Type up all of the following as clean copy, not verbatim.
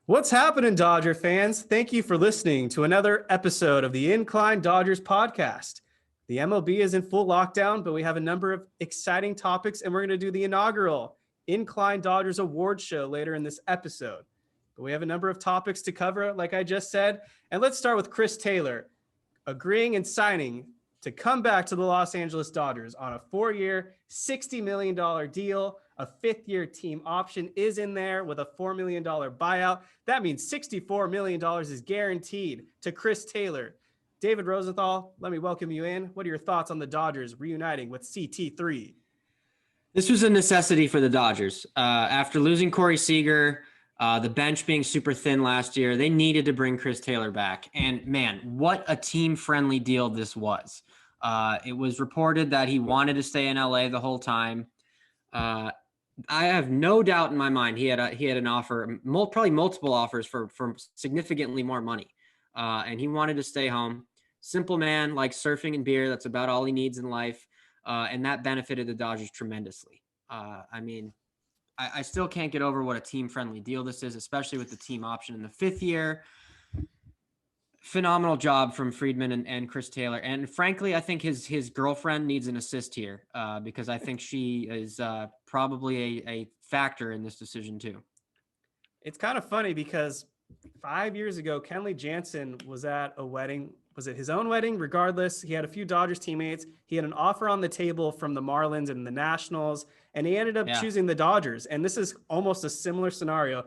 What's happening, Dodger fans? Thank you for listening to another episode of the Incline Dodgers podcast. The MLB is in full lockdown, but we have a number of exciting topics, and we're going to do the inaugural Incline Dodgers Award Show later in this episode. But we have a number of topics to cover, like I just said, and let's start with Chris Taylor agreeing and signing to come back to the Los Angeles Dodgers on a 4-year, $60 million deal. A fifth-year team option is in there with a $4 million buyout. That means $64 million is guaranteed to Chris Taylor. David Rosenthal, let me welcome you in. What are your thoughts on the Dodgers reuniting with CT3? This was a necessity for the Dodgers. After losing Corey Seager, the bench being super thin last year, they needed to bring Chris Taylor back. And man, what a team-friendly deal this was. It was reported that he wanted to stay in LA the whole time. I have no doubt in my mind he had an offer, probably multiple offers for significantly more money, and he wanted to stay home. Simple man, like surfing and beer. That's about all he needs in life, and that benefited the Dodgers tremendously. I still can't get over what a team-friendly deal this is, especially with the team option in the fifth year. Phenomenal job from Freeman and Chris Taylor. And frankly, I think his girlfriend needs an assist here because I think she is probably a factor in this decision too. It's kind of funny because 5 years ago, Kenley Jansen was at a wedding. Was it his own wedding? Regardless, he had a few Dodgers teammates. He had an offer on the table from the Marlins and the Nationals, and he ended up choosing the Dodgers. And this is almost a similar scenario.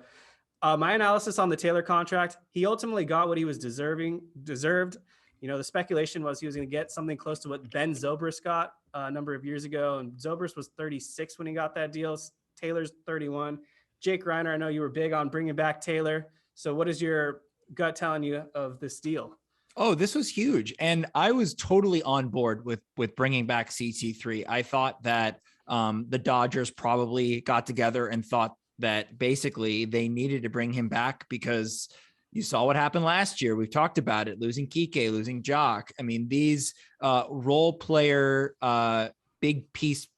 My analysis on the Taylor contract, he ultimately got what he was deserved. You know, the speculation was he was going to get something close to what Ben Zobrist got a number of years ago. And Zobrist was 36 when he got that deal. Taylor's 31. Jake Reiner, I know you were big on bringing back Taylor. So what is your gut telling you of this deal? Oh, this was huge. And I was totally on board with bringing back CT3. I thought that the Dodgers probably got together and thought that basically they needed to bring him back because you saw what happened last year. We've talked about it, losing Kike, losing Jock. I mean, these role player, big piece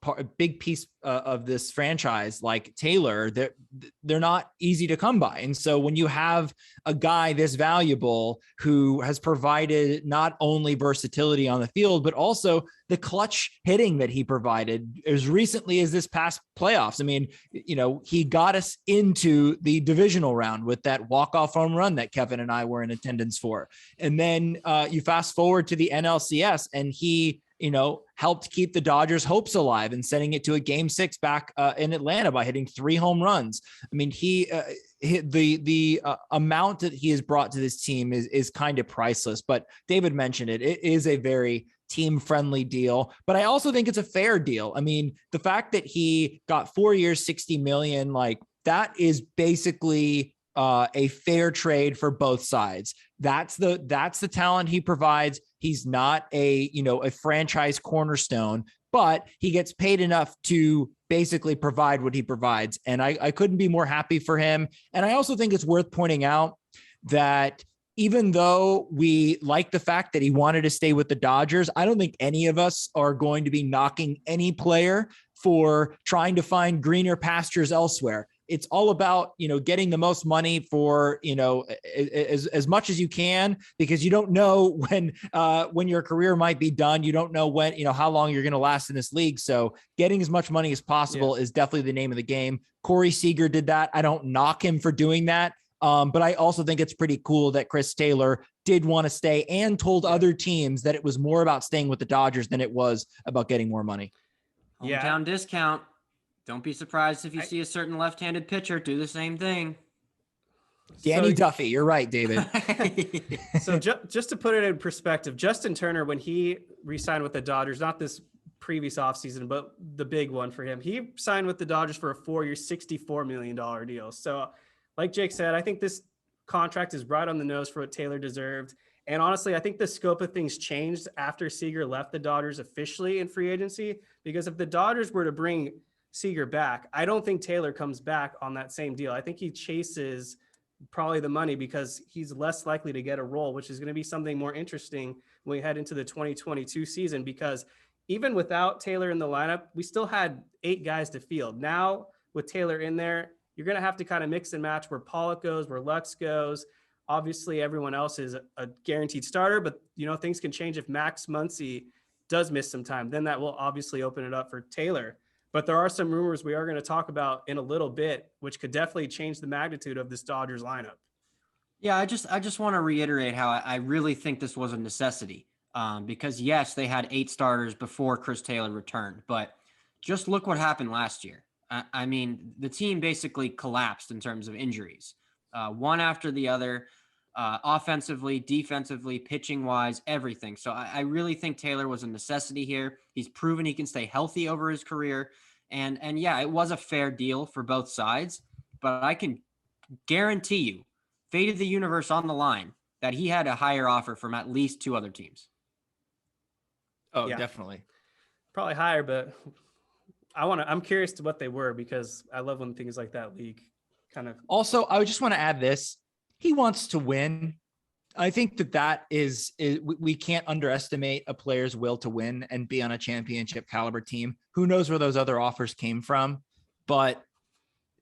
of this franchise like Taylor, they're not easy to come by. And so when you have a guy this valuable who has provided not only versatility on the field, but also the clutch hitting that he provided as recently as this past playoffs. I mean, you know, he got us into the divisional round with that walk-off home run that Kevin and I were in attendance for. And then you fast forward to the NLCS and he, you know, helped keep the Dodgers' hopes alive and sending it to a Game 6 back in Atlanta by hitting 3 home runs. I mean, he hit the amount that he has brought to this team is kind of priceless. But David mentioned it. It is a very team-friendly deal, but I also think it's a fair deal. I mean, the fact that he got 4 years, $60 million, like that is basically a fair trade for both sides. That's the talent he provides. He's not a franchise cornerstone, but he gets paid enough to basically provide what he provides. And I couldn't be more happy for him. And I also think it's worth pointing out that even though we like the fact that he wanted to stay with the Dodgers, I don't think any of us are going to be knocking any player for trying to find greener pastures elsewhere. It's all about, you know, getting the most money for, you know, as much as you can, because you don't know when your career might be done. You don't know when, you know, how long you're going to last in this league. So getting as much money as possible is definitely the name of the game. Corey Seager did that. I don't knock him for doing that. But I also think it's pretty cool that Chris Taylor did want to stay and told other teams that it was more about staying with the Dodgers than it was about getting more money. Hometown discount. Don't be surprised if you see a certain left-handed pitcher do the same thing. Danny Duffy, you're right, David. So just to put it in perspective, Justin Turner, when he re-signed with the Dodgers, not this previous offseason, but the big one for him, he signed with the Dodgers for a 4-year, $64 million deal. So like Jake said, I think this contract is right on the nose for what Taylor deserved. And honestly, I think the scope of things changed after Seager left the Dodgers officially in free agency, because if the Dodgers were to bring Seager back, I don't think Taylor comes back on that same deal. I think he chases probably the money because he's less likely to get a role, which is going to be something more interesting when we head into the 2022 season, because even without Taylor in the lineup, we still had 8 guys to field. Now with Taylor in there, you're going to have to kind of mix and match where Pollock goes, where Lux goes. Obviously, everyone else is a guaranteed starter, but things can change if Max Muncy does miss some time. Then that will obviously open it up for Taylor. But there are some rumors we are going to talk about in a little bit, which could definitely change the magnitude of this Dodgers lineup. Yeah, I just want to reiterate how I really think this was a necessity. Because yes, they had 8 starters before Chris Taylor returned, but just look what happened last year. I mean, the team basically collapsed in terms of injuries, one after the other, offensively, defensively, pitching wise, everything. So I really think Taylor was a necessity here. He's proven he can stay healthy over his career. And yeah, it was a fair deal for both sides, but I can guarantee you, fate of the universe on the line, that he had a higher offer from at least 2 other teams. Oh, Yeah. definitely. Probably higher, but I'm curious to what they were, because I love when things like that leak kind of. Also, I just want to add this. He wants to win. I think that is we can't underestimate a player's will to win and be on a championship caliber team. Who knows where those other offers came from, but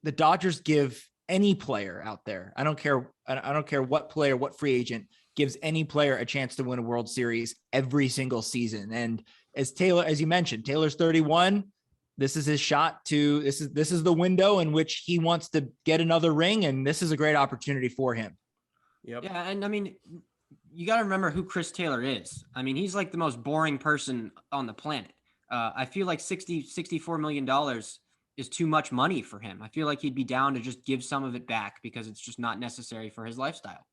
the Dodgers give any player out there. I don't care what player, what free agent gives any player a chance to win a World Series every single season. And as you mentioned, Taylor's 31. This is his shot this is the window in which he wants to get another ring. And this is a great opportunity for him. Yep. Yeah. And I mean, you got to remember who Chris Taylor is. I mean, he's like the most boring person on the planet. I feel like $64 million is too much money for him. I feel like he'd be down to just give some of it back because it's just not necessary for his lifestyle.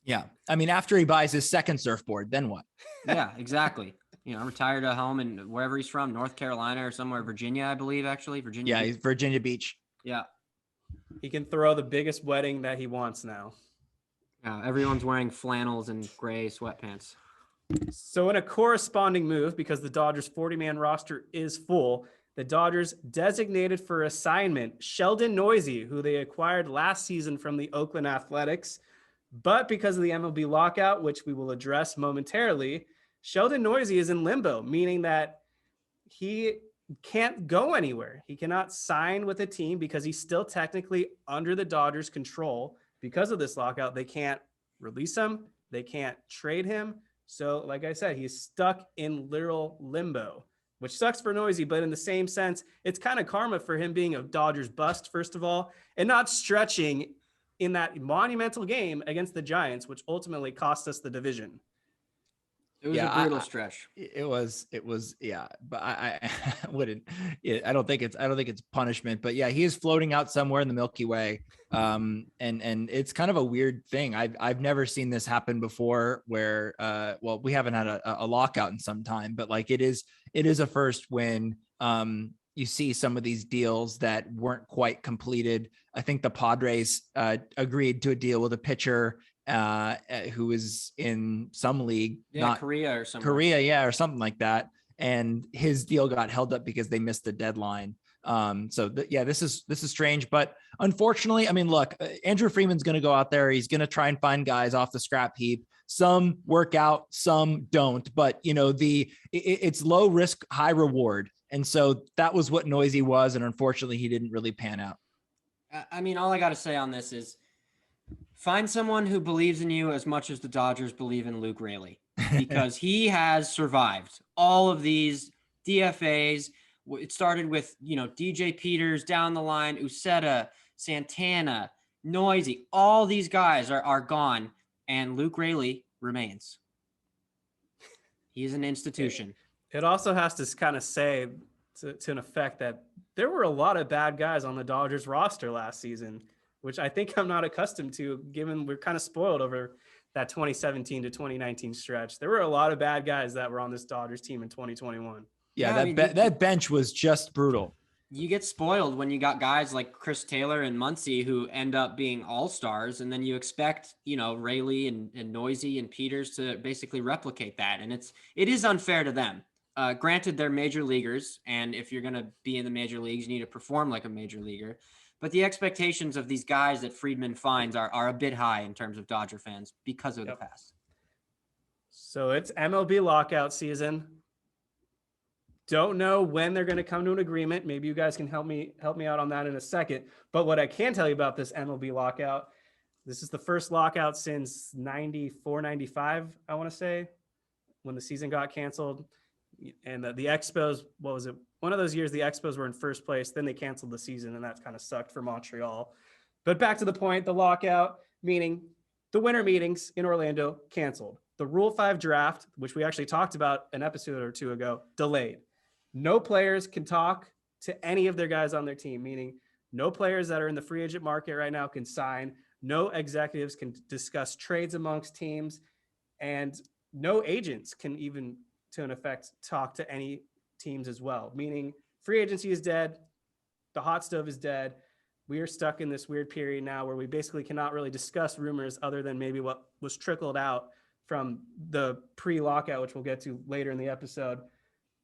Yeah. I mean, after he buys his second surfboard, then what? Yeah, exactly. Retired at home and wherever he's from, North Carolina or somewhere, Virginia, I believe, actually. Virginia. Yeah, he's Virginia Beach. Yeah. He can throw the biggest wedding that he wants now. Everyone's wearing flannels and gray sweatpants. So in a corresponding move, because the Dodgers 40-man roster is full, the Dodgers designated for assignment Sheldon Neuse, who they acquired last season from the Oakland Athletics. But because of the MLB lockout, which we will address momentarily, Sheldon Neuse is in limbo, meaning that he can't go anywhere. He cannot sign with a team because he's still technically under the Dodgers' control. Because of this lockout, they can't release him. They can't trade him. So like I said, he's stuck in literal limbo, which sucks for Neuse, but in the same sense, it's kind of karma for him being a Dodgers bust, first of all, and not stretching in that monumental game against the Giants, which ultimately cost us the division. It was a brutal stretch. It was, yeah, but I wouldn't, I don't think it's punishment, but yeah, he is floating out somewhere in the Milky Way. And it's kind of a weird thing. I've never seen this happen before where, well, we haven't had a lockout in some time, but like it is a first when, you see some of these deals that weren't quite completed. I think the Padres agreed to a deal with a pitcher who is in some league, not Correa or something. Correa, yeah, or something like that. And his deal got held up because they missed the deadline. This is strange, but unfortunately, I mean, look, Andrew Freeman's going to go out there. He's going to try and find guys off the scrap heap. Some work out, some don't, but it's low risk, high reward. And so that was what Neuse was. And unfortunately he didn't really pan out. I mean, all I got to say on this is find someone who believes in you as much as the Dodgers believe in Luke Raley, because he has survived all of these DFAs. It started with, DJ Peters down the line, Uceta, Santana, Neuse, all these guys are gone, and Luke Raley remains. He's an institution. It also has to kind of say to an effect that there were a lot of bad guys on the Dodgers roster last season, which I think I'm not accustomed to, given we're kind of spoiled over that 2017 to 2019 stretch. There were a lot of bad guys that were on this Dodgers team in 2021. Yeah, that bench was just brutal. You get spoiled when you got guys like Chris Taylor and Muncy who end up being all-stars, and then you expect, Raley and Neuse and Peters to basically replicate that. And it is unfair to them. Granted, they're major leaguers, and if you're going to be in the major leagues, you need to perform like a major leaguer. But the expectations of these guys that Freeman finds are a bit high in terms of Dodger fans because of the past. So it's MLB lockout season. Don't know when they're going to come to an agreement. Maybe you guys can help me out on that in a second. But what I can tell you about this MLB lockout, this is the first lockout since 94, 95, I want to say, when the season got canceled. And the Expos, what was it? One of those years the Expos were in first place. Then they canceled the season, and that kind of sucked for Montreal. But back to the point, the lockout, meaning the winter meetings in Orlando canceled. The Rule 5 draft, which we actually talked about an episode or two ago, delayed. No players can talk to any of their guys on their team, meaning no players that are in the free agent market right now can sign. No executives can discuss trades amongst teams, and no agents can even, to an effect, talk to any teams as well, meaning free agency is dead. The hot stove is dead. We are stuck in this weird period now where we basically cannot really discuss rumors other than maybe what was trickled out from the pre-lockout, which we'll get to later in the episode.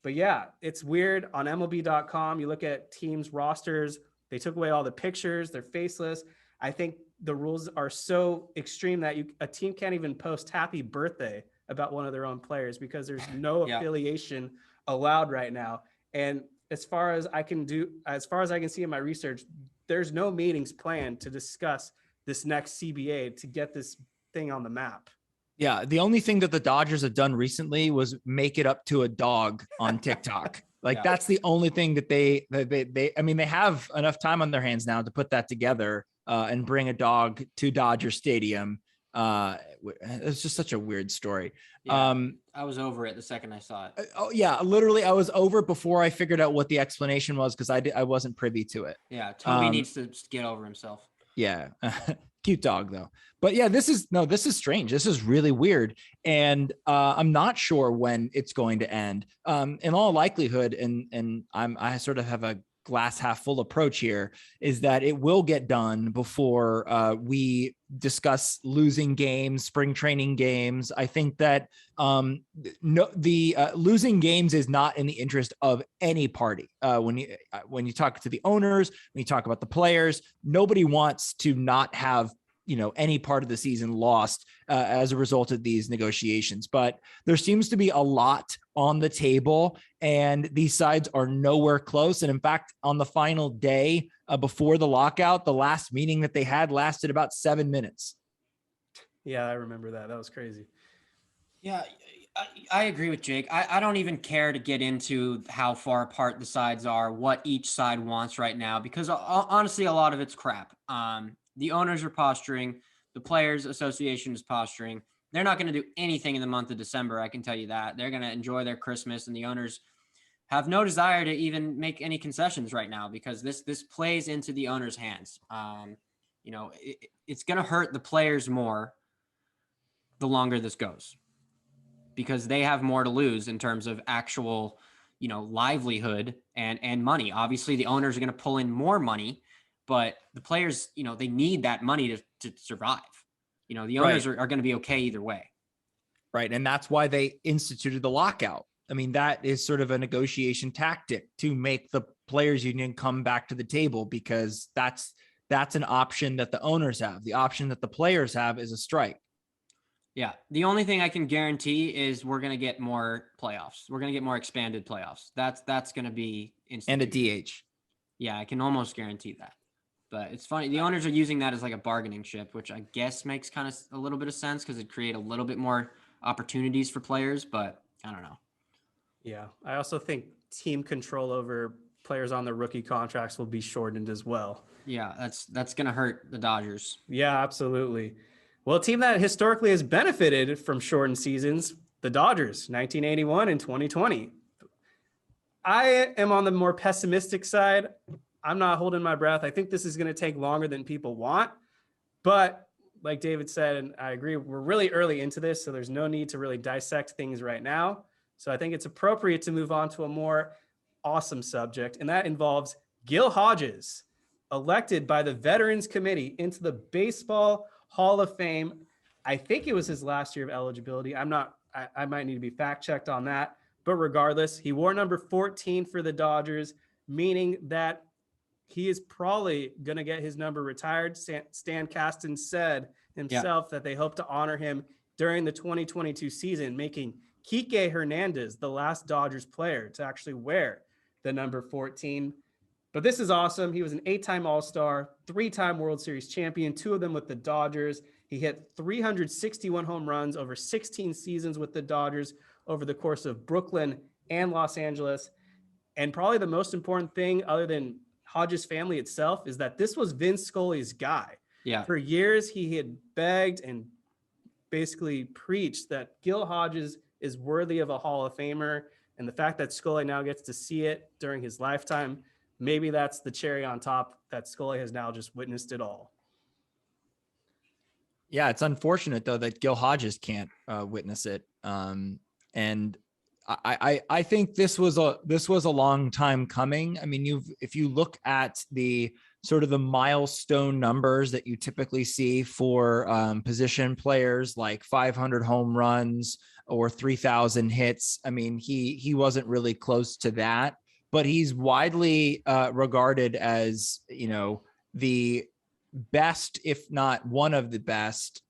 But yeah, it's weird. On MLB.com, you look at teams' rosters, they took away all the pictures, they're faceless. I think the rules are so extreme that a team can't even post happy birthday about one of their own players because there's no affiliation allowed right now. And as far as I can see in my research, there's no meetings planned to discuss this next CBA to get this thing on the map. Yeah, the only thing that the Dodgers have done recently was make it up to a dog on TikTok. That's the only thing that they I mean, they have enough time on their hands now to put that together and bring a dog to Dodger Stadium. It's just such a weird story. Yeah, I was over it the second I saw it. Oh yeah, literally I was over it before I figured out what the explanation was because I wasn't privy to it. Yeah, Toby needs to get over himself. Yeah. Cute dog though. But yeah, this is strange. This is really weird. And I'm not sure when it's going to end. In all likelihood, and I sort of have a glass half full approach here, is that it will get done before we discuss losing games, spring training games. I think that losing games is not in the interest of any party. When you talk to the owners, when you talk about the players, nobody wants to not have any part of the season lost as a result of these negotiations. But there seems to be a lot on the table and these sides are nowhere close. And in fact, on the final day before the lockout, the last meeting that they had lasted about 7 minutes. Yeah, I remember that. That was crazy. Yeah, I agree with Jake. I don't even care to get into how far apart the sides are, what each side wants right now, because honestly, a lot of it's crap. The owners are posturing. The Players Association is posturing. They're not going to do anything in the month of December. I can tell you that. They're going to enjoy their Christmas, and the owners have no desire to even make any concessions right now because this plays into the owners' hands. It's going to hurt the players more the longer this goes because they have more to lose in terms of actual, livelihood and money. Obviously, the owners are going to pull in more money, but the players, they need that money to survive. The owners are going to be okay either way. Right. And that's why they instituted the lockout. I mean, that is sort of a negotiation tactic to make the players union come back to the table because that's an option that the owners have. The option that the players have is a strike. Yeah. The only thing I can guarantee is we're going to get more playoffs. We're going to get more expanded playoffs. That's going to be and a DH. Yeah. I can almost guarantee that. But it's funny. The owners are using that as like a bargaining chip, which I guess makes kind of a little bit of sense because it create a little bit more opportunities for players, but I don't know. Yeah. I also think team control over players on their rookie contracts will be shortened as well. Yeah, that's going to hurt the Dodgers. Yeah, absolutely. Well, a team that historically has benefited from shortened seasons, the Dodgers, 1981 and 2020. I am on the more pessimistic side. I'm not holding my breath. I think this is going to take longer than people want. But like David said, and I agree, we're really early into this, so there's no need to really dissect things right now. So I think it's appropriate to move on to a more awesome subject, and that involves Gil Hodges, elected by the Veterans Committee into the Baseball Hall of Fame. I think it was his last year of eligibility. I might need to be fact-checked on that. But regardless, he wore number 14 for the Dodgers, meaning that he is probably going to get his number retired. Stan Kasten said himself that they hope to honor him during the 2022 season, making Kike Hernandez, the last Dodgers player to actually wear the number 14. But this is awesome. He was an 8-time All-Star, 3-time World Series champion, 2 of them with the Dodgers. He hit 361 home runs over 16 seasons with the Dodgers over the course of Brooklyn and Los Angeles. And probably the most important thing, other than Hodges' family itself, is that this was Vin Scully's guy. Yeah. For years, he had begged and basically preached that Gil Hodges is worthy of a Hall of Famer. And the fact that Scully now gets to see it during his lifetime, maybe that's the cherry on top, that Scully has now just witnessed it all. Yeah, it's unfortunate though that Gil Hodges can't witness it. And I think this was a long time coming. I mean, if you look at the sort of the milestone numbers that you typically see for position players, like 500 home runs or 3,000 hits. I mean, he wasn't really close to that, but he's widely regarded as, the best, if not one of the best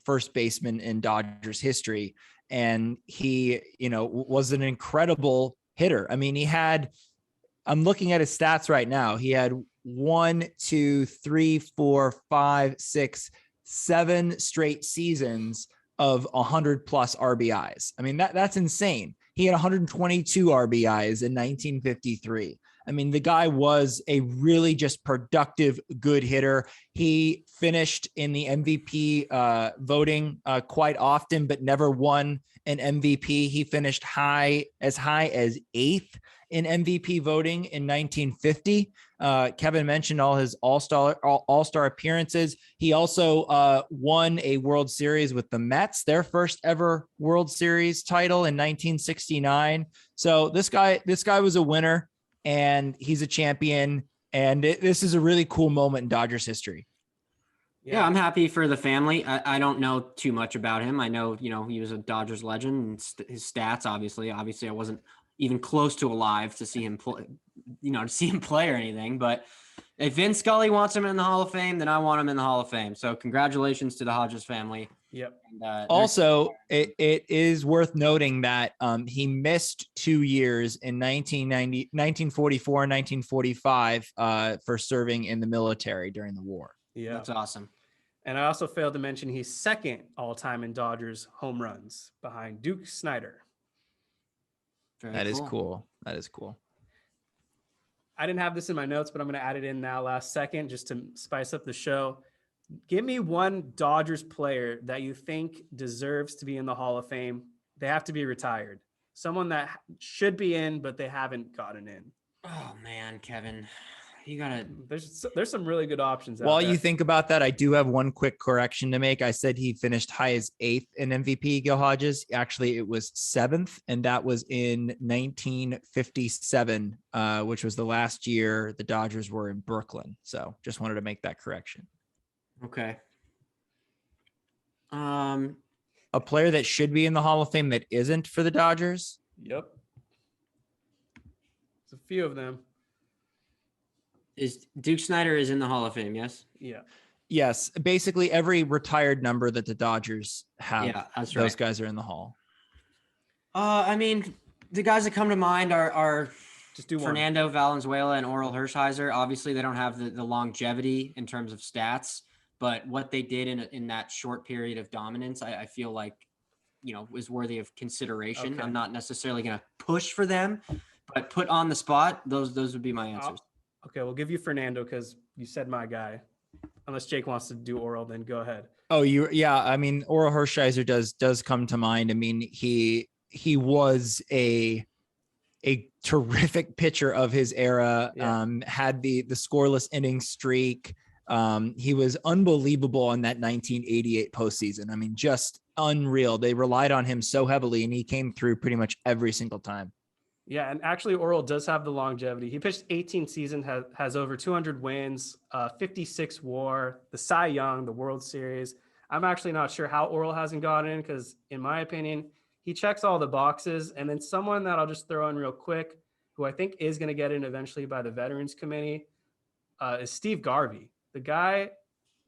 first baseman in Dodgers history. And he, was an incredible hitter. I mean, I'm looking at his stats right now. He had 1, 2, 3, 4, 5, 6, 7 straight seasons of 100 plus RBIs. I mean, that's insane. He had 122 RBIs in 1953. I mean, the guy was a really just productive, good hitter. He finished in the MVP voting quite often, but never won an MVP. He finished as high as 8th in MVP voting in 1950. Kevin mentioned all his all-star appearances. He also won a World Series with the Mets, their first ever World Series title in 1969. So this guy was a winner. And he's a champion, and this is a really cool moment in Dodgers history. Yeah, I'm happy for the family. I don't know too much about him. I know, he was a Dodgers legend, and his stats, obviously I wasn't even close to alive to see him play, or anything. But if Vin Scully wants him in the Hall of Fame, then I want him in the Hall of Fame. So congratulations to the Hodges family. Yep. And, also, it is worth noting that he missed 2 years in 1944 and 1945 for serving in the military during the war. Yeah, that's awesome. And I also failed to mention he's second all-time in Dodgers home runs behind Duke Snider. That is cool. That is cool. I didn't have this in my notes, but I'm going to add it in now last second just to spice up the show. Give me one Dodgers player that you think deserves to be in the Hall of Fame. They have to be retired. Someone that should be in, but they haven't gotten in. Oh man, Kevin, you gotta. There's some really good options. While you think about that, I do have one quick correction to make. I said he finished high as 8th in MVP, Gil Hodges. Actually, it was 7th, and that was in 1957, which was the last year the Dodgers were in Brooklyn. So just wanted to make that correction. Okay. A player that should be in the Hall of Fame that isn't for the Dodgers. Yep. There's a few of them. Is Duke Snider is in the Hall of Fame? Yes. Yeah. Yes. Basically every retired number that the Dodgers have. Yeah, that's those right. guys are in the Hall. I mean, the guys that come to mind are just do Fernando Valenzuela and Oral Hershiser. Obviously, they don't have the longevity in terms of stats, but what they did in that short period of dominance, I feel like, is worthy of consideration. Okay. I'm not necessarily going to push for them, but put on the spot, those would be my answers. Okay, we'll give you Fernando because you said my guy. Unless Jake wants to do Oral, then go ahead. Oh, yeah. I mean, Oral Hershiser does come to mind. I mean, he was a terrific pitcher of his era. Yeah. Had the scoreless inning streak. He was unbelievable in that 1988 postseason. I mean, just unreal. They relied on him so heavily, and he came through pretty much every single time. Yeah, and actually Oral does have the longevity. He pitched 18 seasons, has over 200 wins, 56 WAR, the Cy Young, the World Series. I'm actually not sure how Oral hasn't gotten in because, in my opinion, he checks all the boxes. And then someone that I'll just throw in real quick, who I think is going to get in eventually by the Veterans Committee, is Steve Garvey. The guy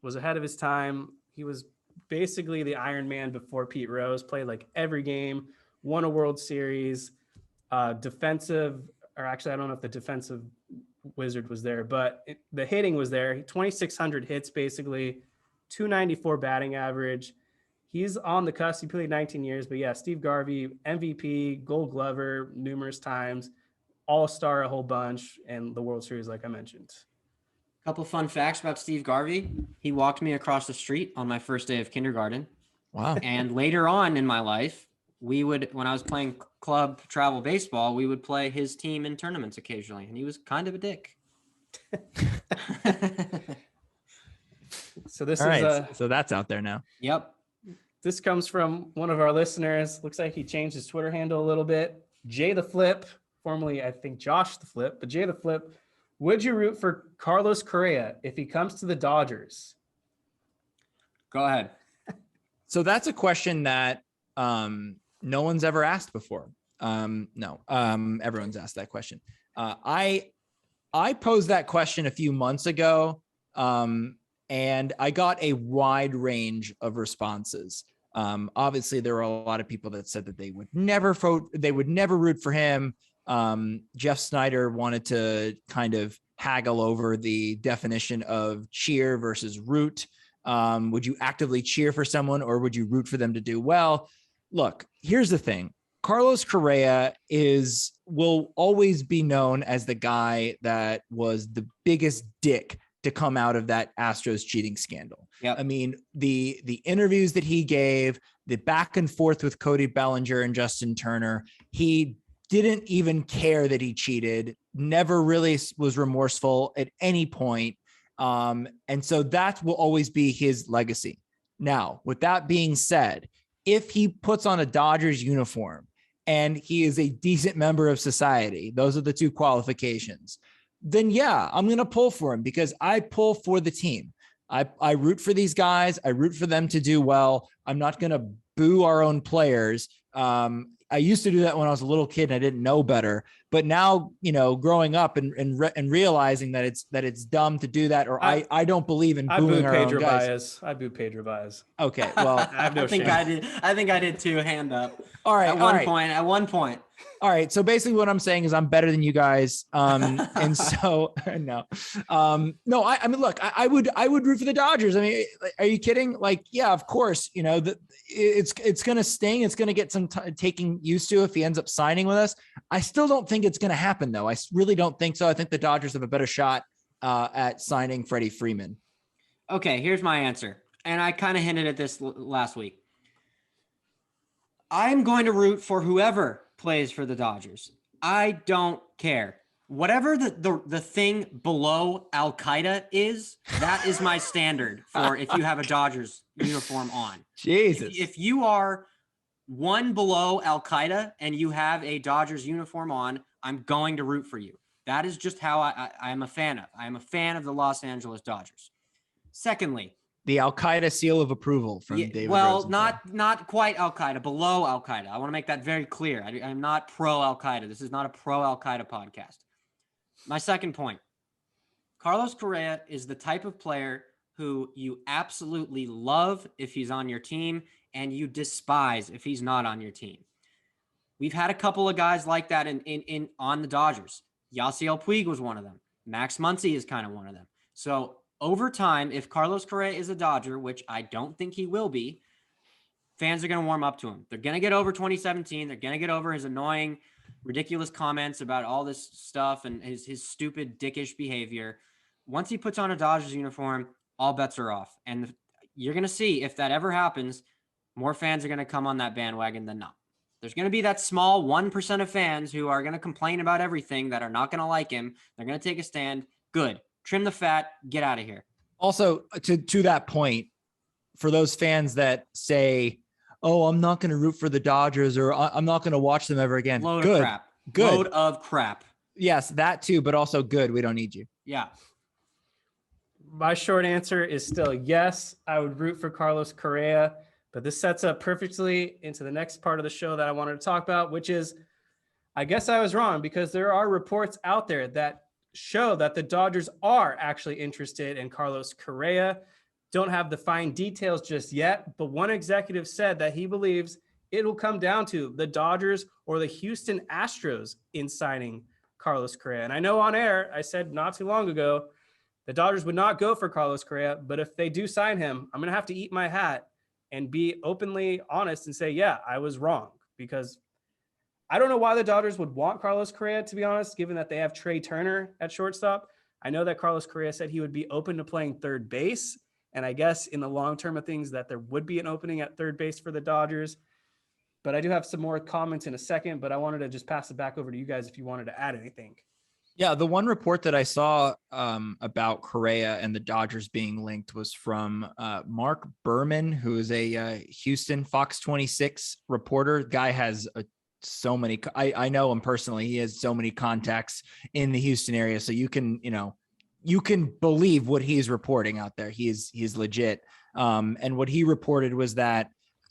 was ahead of his time. He was basically the Iron Man before Pete Rose, played like every game, won a World Series, defensive, or actually, I don't know if the defensive wizard was there, but the hitting was there. 2,600 hits, basically, 294 batting average. He's on the cusp. He played 19 years, but yeah, Steve Garvey, MVP, Gold Glover numerous times, All-Star a whole bunch, and the World Series, like I mentioned. Couple fun facts about Steve Garvey. He walked me across the street on my first day of kindergarten. Wow. And later on in my life, when I was playing club travel baseball, we would play his team in tournaments occasionally, and he was kind of a dick. So this All is right. So that's out there now. Yep. This comes from one of our listeners. Looks like he changed his Twitter handle a little bit. Jay the Flip, formerly I think Josh the Flip, but Jay the Flip. Would you root for Carlos Correa if he comes to the Dodgers? Go ahead. So that's a question that no one's ever asked before. No, everyone's asked that question. I posed that question a few months ago, and I got a wide range of responses. Obviously, there were a lot of people that said that they would never vote, they would never root for him. Jeff Snyder wanted to kind of haggle over the definition of cheer versus root. Would you actively cheer for someone or would you root for them to do well? Look, here's the thing. Carlos Correa will always be known as the guy that was the biggest dick to come out of that Astros cheating scandal. Yep. I mean, the interviews that he gave, the back and forth with Cody Bellinger and Justin Turner, he didn't even care that he cheated, never really was remorseful at any point. And so that will always be his legacy. Now, with that being said, if he puts on a Dodgers uniform and he is a decent member of society, those are the two qualifications, then yeah, I'm going to pull for him because I pull for the team. I root for these guys. I root for them to do well. I'm not going to boo our own players. I used to do that when I was a little kid and I didn't know better, but now, growing up and realizing that it's dumb to do that, or I don't believe in booing our own guys. I boo Pedro Baez. Okay. Well, I have no shame. I think I did too. Hand up. All right. At one point. All right. So basically what I'm saying is I'm better than you guys. And so no. I mean, look, I would root for the Dodgers. I mean, are you kidding? Like, yeah, of course, it's going to sting. It's going to get some taking used to if he ends up signing with us. I still don't think it's going to happen though. I really don't think so. I think the Dodgers have a better shot at signing Freddie Freeman. Okay. Here's my answer. And I kind of hinted at this last week. I'm going to root for whoever plays for the Dodgers. I don't care. Whatever the thing below Al Qaeda is, that is my standard for if you have a Dodgers uniform on. Jesus. If you are one below Al Qaeda and you have a Dodgers uniform on, I'm going to root for you. That is just how I am a fan of. I am a fan of the Los Angeles Dodgers. Secondly, the Al Qaeda seal of approval from David. Well, not quite Al Qaeda, below Al Qaeda. I want to make that very clear. I'm not pro Al Qaeda. This is not a pro Al Qaeda podcast. My second point: Carlos Correa is the type of player who you absolutely love if he's on your team, and you despise if he's not on your team. We've had a couple of guys like that in on the Dodgers. Yasiel Puig was one of them. Max Muncy is kind of one of them. So over time, if Carlos Correa is a Dodger, which I don't think he will be, fans are going to warm up to him. They're going to get over 2017. They're going to get over his annoying, ridiculous comments about all this stuff and his stupid, dickish behavior. Once he puts on a Dodgers uniform, all bets are off. And you're going to see if that ever happens, more fans are going to come on that bandwagon than not. There's going to be that small 1% of fans who are going to complain about everything that are not going to like him. They're going to take a stand. Good. Trim the fat, get out of here. Also, to that point, for those fans that say, oh, I'm not going to root for the Dodgers or I'm not going to watch them ever again. Load of crap. Good. Load of crap. Yes, that too, but also good. We don't need you. Yeah. My short answer is still yes. I would root for Carlos Correa, but this sets up perfectly into the next part of the show that I wanted to talk about, which is, I guess I was wrong because there are reports out there that show that the Dodgers are actually interested in Carlos Correa. Don't have the fine details just yet, but one executive said that he believes it'll come down to the Dodgers or the Houston Astros in signing Carlos Correa. And I know on air, I said not too long ago, the Dodgers would not go for Carlos Correa, but if they do sign him, I'm going to have to eat my hat and be openly honest and say, yeah, I was wrong, because I don't know why the Dodgers would want Carlos Correa, to be honest, given that they have Trey Turner at shortstop. I know that Carlos Correa said he would be open to playing third base. And I guess in the long term of things that there would be an opening at third base for the Dodgers. But I do have some more comments in a second, but I wanted to just pass it back over to you guys if you wanted to add anything. Yeah, the one report that I saw about Correa and the Dodgers being linked was from Mark Berman, who is a Houston Fox 26 reporter. Guy has so many. I know him personally. He has so many contacts in the Houston area, so you can believe what he's reporting out there. He's legit. And what he reported was that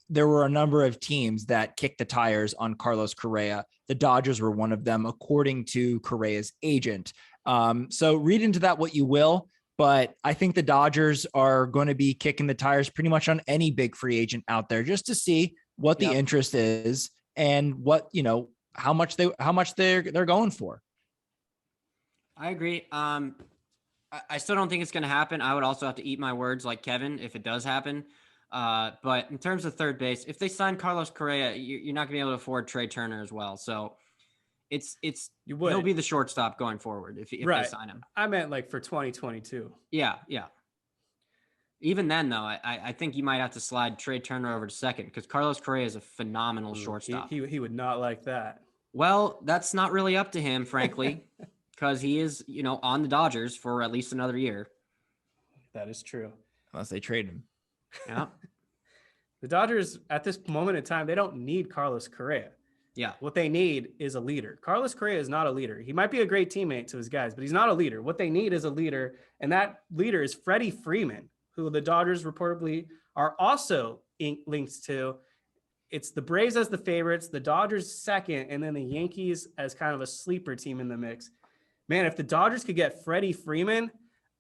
there were a number of teams that kicked the tires on Carlos Correa. The Dodgers were one of them, according to Correa's agent. So read into that what you will, but I think the Dodgers are going to be kicking the tires pretty much on any big free agent out there, just to see what the interest is and what, how much they're going for. I agree. I still don't think it's going to happen. I would also have to eat my words like Kevin if it does happen. But in terms of third base, if they sign Carlos Correa, you're not gonna be able to afford Trey Turner as well. So he'll be the shortstop going forward if they sign him. I meant like for 2022. Yeah. Even then, though, I think you might have to slide Trey Turner over to second because Carlos Correa is a phenomenal shortstop. He would not like that. Well, that's not really up to him, frankly, because he is, on the Dodgers for at least another year. That is true. Unless they trade him. Yeah. The Dodgers at this moment in time, they don't need Carlos Correa. Yeah. What they need is a leader. Carlos Correa is not a leader. He might be a great teammate to his guys, but he's not a leader. What they need is a leader. And that leader is Freddie Freeman, who the Dodgers reportedly are also linked to. It's the Braves as the favorites, the Dodgers second, and then the Yankees as kind of a sleeper team in the mix. Man, if the Dodgers could get Freddie Freeman,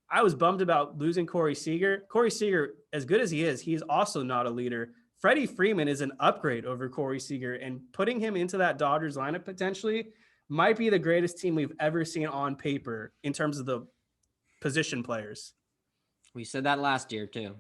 I was bummed about losing Corey Seager. Corey Seager, as good as he is also not a leader. Freddie Freeman is an upgrade over Corey Seager, and putting him into that Dodgers lineup potentially might be the greatest team we've ever seen on paper in terms of the position players. We said that last year too.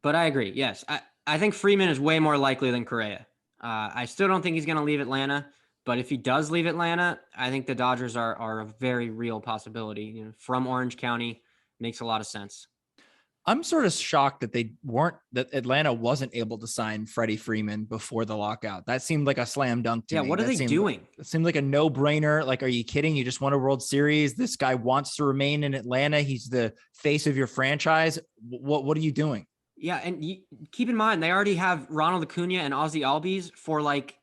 But I agree. Yes. I think Freeman is way more likely than Correa. I still don't think he's going to leave Atlanta. But if he does leave Atlanta, I think the Dodgers are a very real possibility. From Orange County, makes a lot of sense. I'm sort of shocked that Atlanta wasn't able to sign Freddie Freeman before the lockout. That seemed like a slam dunk to me. Yeah, what are they doing? It seemed like a no-brainer. Like, are you kidding? You just won a World Series. This guy wants to remain in Atlanta. He's the face of your franchise. What are you doing? Yeah, and keep in mind, they already have Ronald Acuna and Ozzy Albies for like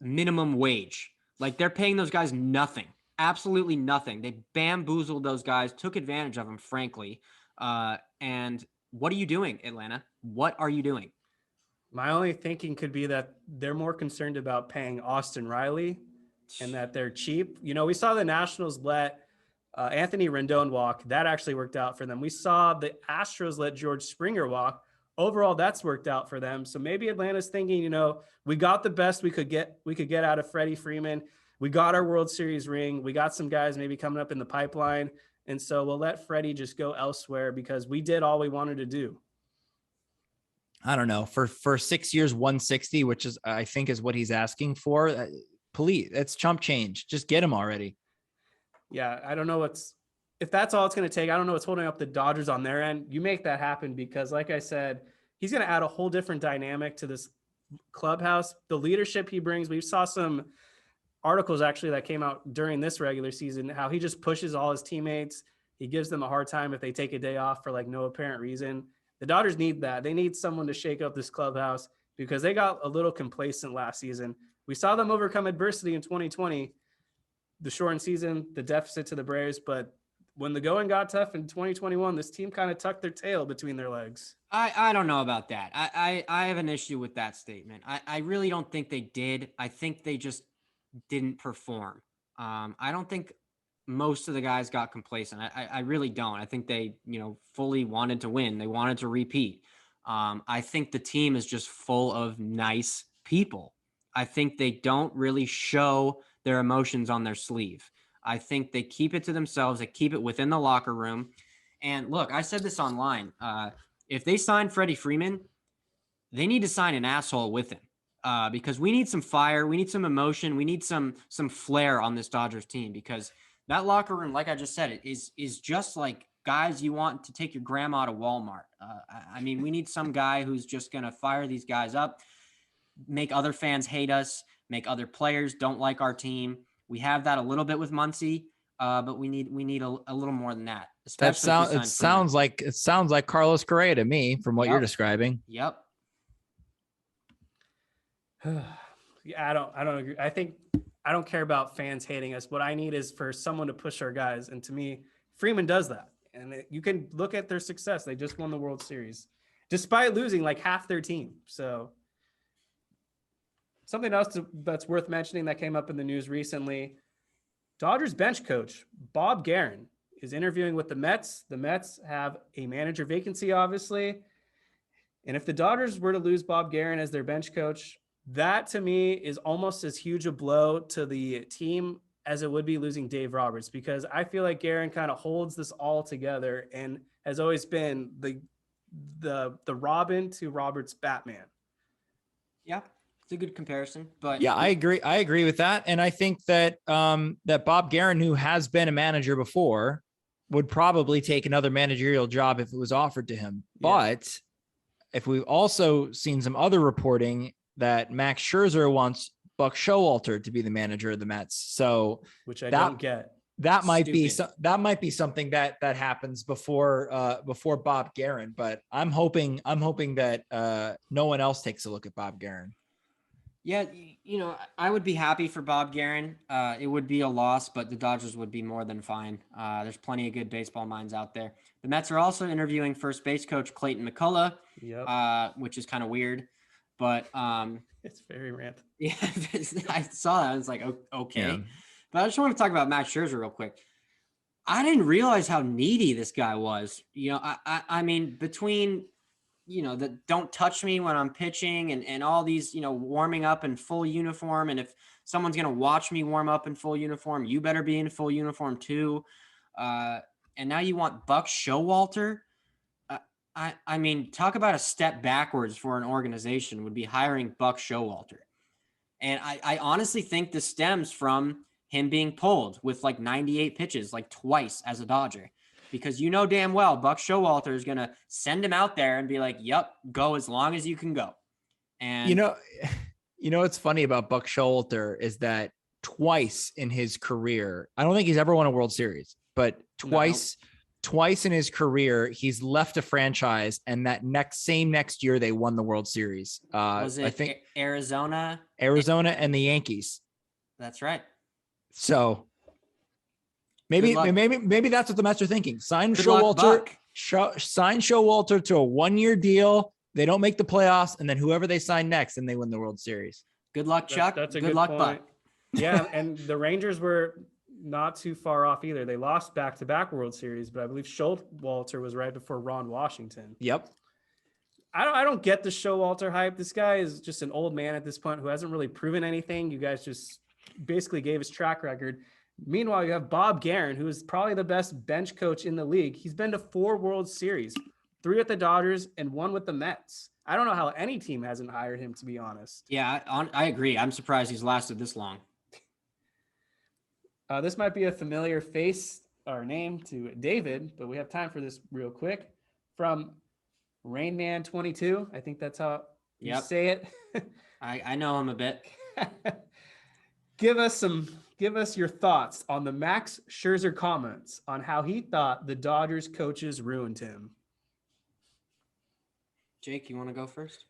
minimum wage. Like, they're paying those guys nothing, absolutely nothing. They bamboozled those guys, took advantage of them, frankly. And what are you doing, Atlanta? What are you doing? My only thinking could be that they're more concerned about paying Austin Riley and that they're cheap. We saw the Nationals let Anthony Rendon walk. That actually worked out for them. We saw the Astros let George Springer walk. Overall, that's worked out for them. So maybe Atlanta's thinking, we got the best we could get out of Freddie Freeman. We got our World Series ring. We got some guys maybe coming up in the pipeline. And so we'll let Freddie just go elsewhere because we did all we wanted to do. I don't know. For 6 years, 160, which is, I think, is what he's asking for. Please, it's chump change. Just get him already. Yeah, I don't know if that's all it's going to take. I don't know what's holding up the Dodgers on their end. You make that happen because, like I said, he's going to add a whole different dynamic to this clubhouse. The leadership he brings, we saw some articles actually that came out during this regular season, how he just pushes all his teammates. He gives them a hard time if they take a day off for like no apparent reason. The Dodgers need that. They need someone to shake up this clubhouse because they got a little complacent last season. We saw them overcome adversity in 2020, the shortened season, the deficit to the Braves, but when the going got tough in 2021, this team kind of tucked their tail between their legs. I don't know about that. I have an issue with that statement. I really don't think they did. I think they just didn't perform. I don't think most of the guys got complacent. I really don't. I think they, fully wanted to win. They wanted to repeat. I think the team is just full of nice people. I think they don't really show their emotions on their sleeve. I think they keep it to themselves. They keep it within the locker room. And look, I said this online. If they sign Freddie Freeman, they need to sign an asshole with him. Because we need some fire, we need some emotion, we need some flair on this Dodgers team, because that locker room, like I just said, is just like guys you want to take your grandma to Walmart. I mean, we need some guy who's just gonna fire these guys up, make other fans hate us, make other players don't like our team. We have that a little bit with Muncy, but we need a little more than that. Especially It sounds like Carlos Correa to me from what you're describing. Yep. Yeah, I don't agree. I don't care about fans hating us. What I need is for someone to push our guys. And to me, Freeman does that. And you can look at their success. They just won the World Series despite losing like half their team. So something else that's worth mentioning that came up in the news recently, Dodgers bench coach Bob Garan is interviewing with the Mets. The Mets have a manager vacancy, obviously. And if the Dodgers were to lose Bob Garan as their bench coach, that to me is almost as huge a blow to the team as it would be losing Dave Roberts, because I feel like Garan kind of holds this all together and has always been the Robin to Roberts Batman. Yeah, it's a good comparison. But yeah, I agree with that. And I think that that Bob Garan, who has been a manager before, would probably take another managerial job if it was offered to him. Yeah. But if we've also seen some other reporting that Max Scherzer wants Buck Showalter to be the manager of the Mets. So which I don't get. That might be something that happens before Bob Garan, but I'm hoping that no one else takes a look at Bob Garan. Yeah, I would be happy for Bob Garan. It would be a loss, but the Dodgers would be more than fine. There's plenty of good baseball minds out there. The Mets are also interviewing first base coach Clayton McCullough, which is kind of weird. But it's very random. Yeah, I saw that. I was like, okay. Yeah. But I just want to talk about Max Scherzer real quick. I didn't realize how needy this guy was. I mean, between, the don't touch me when I'm pitching and all these, warming up in full uniform. And if someone's going to watch me warm up in full uniform, you better be in full uniform too. And now you want Buck Showalter. I mean, talk about a step backwards for an organization would be hiring Buck Showalter. And I honestly think this stems from him being pulled with like 98 pitches, like twice as a Dodger, because damn well Buck Showalter is going to send him out there and be like, yep, go as long as you can go. And what's funny about Buck Showalter is twice in his career, I don't think he's ever won a World Series, but twice in his career, he's left a franchise, and that next year they won the World Series. Was it, I think, Arizona and the Yankees? That's right. So maybe that's what the Mets are thinking. Sign Showalter to a 1-year deal. They don't make the playoffs, and then whoever they sign next, and they win the World Series. Good luck, Chuck. That's a good luck, point. Buck. Yeah, and the Rangers were not too far off either. They lost back-to-back World Series, but I believe Showalter was right before Ron Washington. Yep. I don't get the Showalter hype. This guy is just an old man at this point who hasn't really proven anything. You guys just basically gave his track record. Meanwhile, you have Bob Garan, who is probably the best bench coach in the league. He's been to 4 World Series, 3 with the Dodgers and 1 with the Mets. I don't know how any team hasn't hired him, to be honest. Yeah, I agree. I'm surprised he's lasted this long. This might be a familiar face or name to David, but we have time for this real quick. From Rainman22, I think that's how you say it. I know him a bit. Give us your thoughts on the Max Scherzer comments on how he thought the Dodgers coaches ruined him. Jake, you want to go first?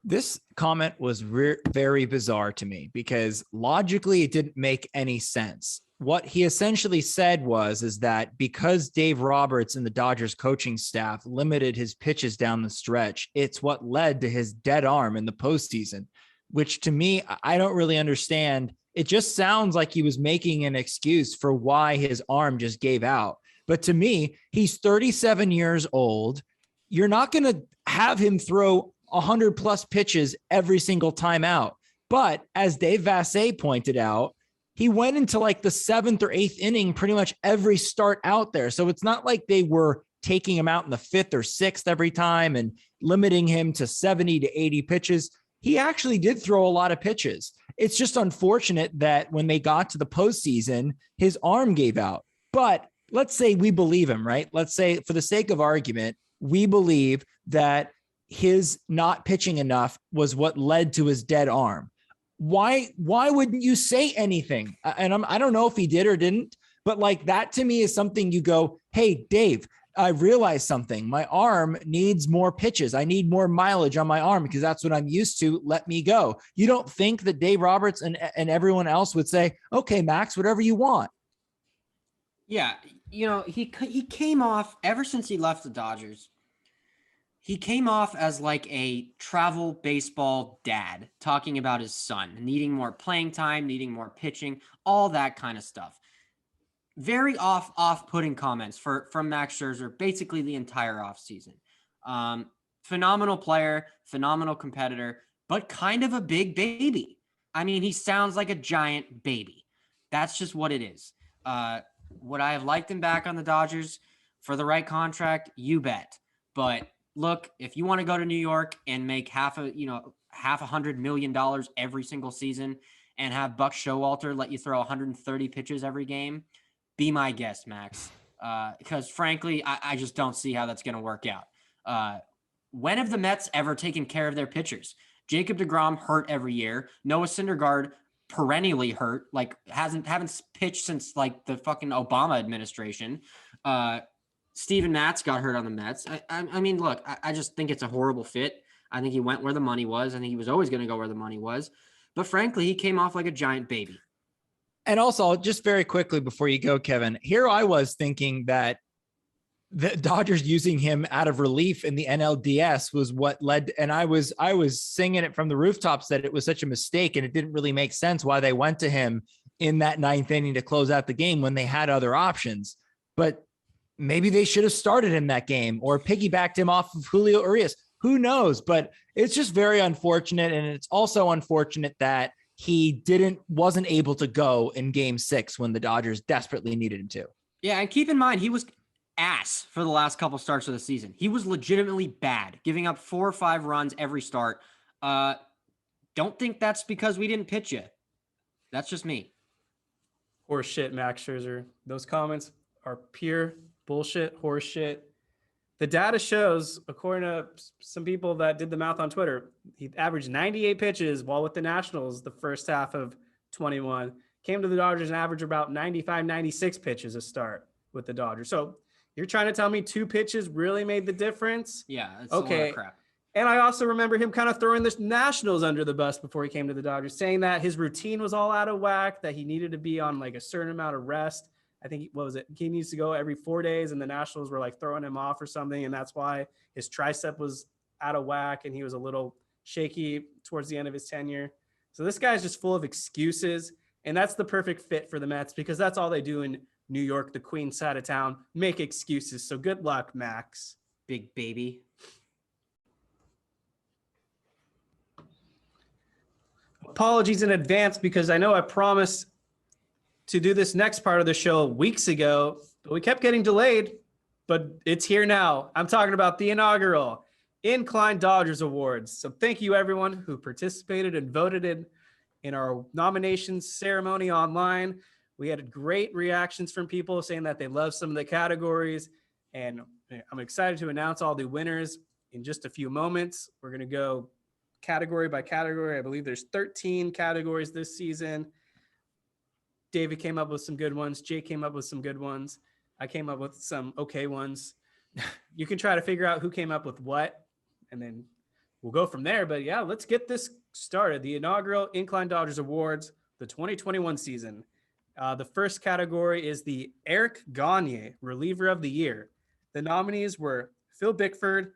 This comment was very bizarre to me because logically it didn't make any sense. What he essentially said is that because Dave Roberts and the Dodgers coaching staff limited his pitches down the stretch, it's what led to his dead arm in the postseason, which to me, I don't really understand. It just sounds like he was making an excuse for why his arm just gave out. But to me, he's 37 years old. you're not going to have him throw 100 plus pitches every single time out. But as Dave Vassay pointed out, he went into like the 7th or 8th inning, pretty much every start out there. So it's not like they were taking him out in the 5th or 6th every time and limiting him to 70 to 80 pitches. He actually did throw a lot of pitches. It's just unfortunate that when they got to the postseason, his arm gave out. But let's say we believe him, right? Let's say, for the sake of argument, we believe that his not pitching enough was what led to his dead arm. Why wouldn't you say anything? And I don't know if he did or didn't, but like that to me is something you go, hey, Dave, I realized something. My arm needs more pitches. I need more mileage on my arm because that's what I'm used to. Let me go. You don't think that Dave Roberts and everyone else would say, okay, Max, whatever you want. Yeah. You know, he came off ever since he left the Dodgers. He came off as like a travel baseball dad talking about his son, needing more playing time, needing more pitching, all that kind of stuff. Very off-putting comments from Max Scherzer, basically the entire offseason. Phenomenal player, phenomenal competitor, but kind of a big baby. I mean, he sounds like a giant baby. That's just what it is. Would I have liked him back on the Dodgers for the right contract? You bet. But look, if you want to go to New York and make half $100 million every single season and have Buck Showalter let you throw 130 pitches every game, be my guest, Max. Because frankly, I just don't see how that's going to work out. When have the Mets ever taken care of their pitchers? Jacob deGrom hurt every year. Noah Syndergaard perennially hurt, like haven't pitched since like the fucking Obama administration. Steven Matz got hurt on the Mets. I mean, look, I just think it's a horrible fit. I think he went where the money was. I think he was always going to go where the money was. But frankly, he came off like a giant baby. And also, just very quickly before you go, Kevin, here I was thinking that the Dodgers using him out of relief in the NLDS was what led. And I was singing it from the rooftops that it was such a mistake and it didn't really make sense why they went to him in that 9th inning to close out the game when they had other options. But maybe they should have started him that game or piggybacked him off of Julio Urias. Who knows? But it's just very unfortunate. And it's also unfortunate that he wasn't able to go in Game 6 when the Dodgers desperately needed him to. Yeah, and keep in mind, he was ass for the last couple starts of the season. He was legitimately bad, giving up 4 or 5 runs every start. Don't think that's because we didn't pitch you. That's just me. Horse shit, Max Scherzer. Those comments are pure bullshit, horse shit. The data shows, according to some people that did the math on Twitter, he averaged 98 pitches while with the Nationals the first half of 21. Came to the Dodgers and averaged about 95, 96 pitches a start with the Dodgers. So you're trying to tell me 2 pitches really made the difference? Yeah, it's okay. A lot of crap. And I also remember him kind of throwing the Nationals under the bus before he came to the Dodgers, saying that his routine was all out of whack, that he needed to be on like a certain amount of rest. I think, what was it? He needs to go every 4 days, and the Nationals were like throwing him off or something. And that's why his tricep was out of whack and he was a little shaky towards the end of his tenure. So this guy's just full of excuses. And that's the perfect fit for the Mets because that's all they do in New York, the Queen side of town, make excuses. So good luck, Max. Big baby. Apologies in advance because I know I promised to do this next part of the show weeks ago, but we kept getting delayed, but it's here now. I'm talking about the inaugural Incline Dodgers Awards. So thank you everyone who participated and voted in our nominations ceremony online. We had great reactions from people saying that they love some of the categories, and I'm excited to announce all the winners in just a few moments. We're going to go category by category. I believe there's 13 categories this season. David came up with some good ones. Jake came up with some good ones. I came up with some okay ones. You can try to figure out who came up with what, and then we'll go from there. But yeah, let's get this started. The inaugural Incline Dodgers Awards, the 2021 season. The first category is the Eric Gagne Reliever of the Year. The nominees were Phil Bickford,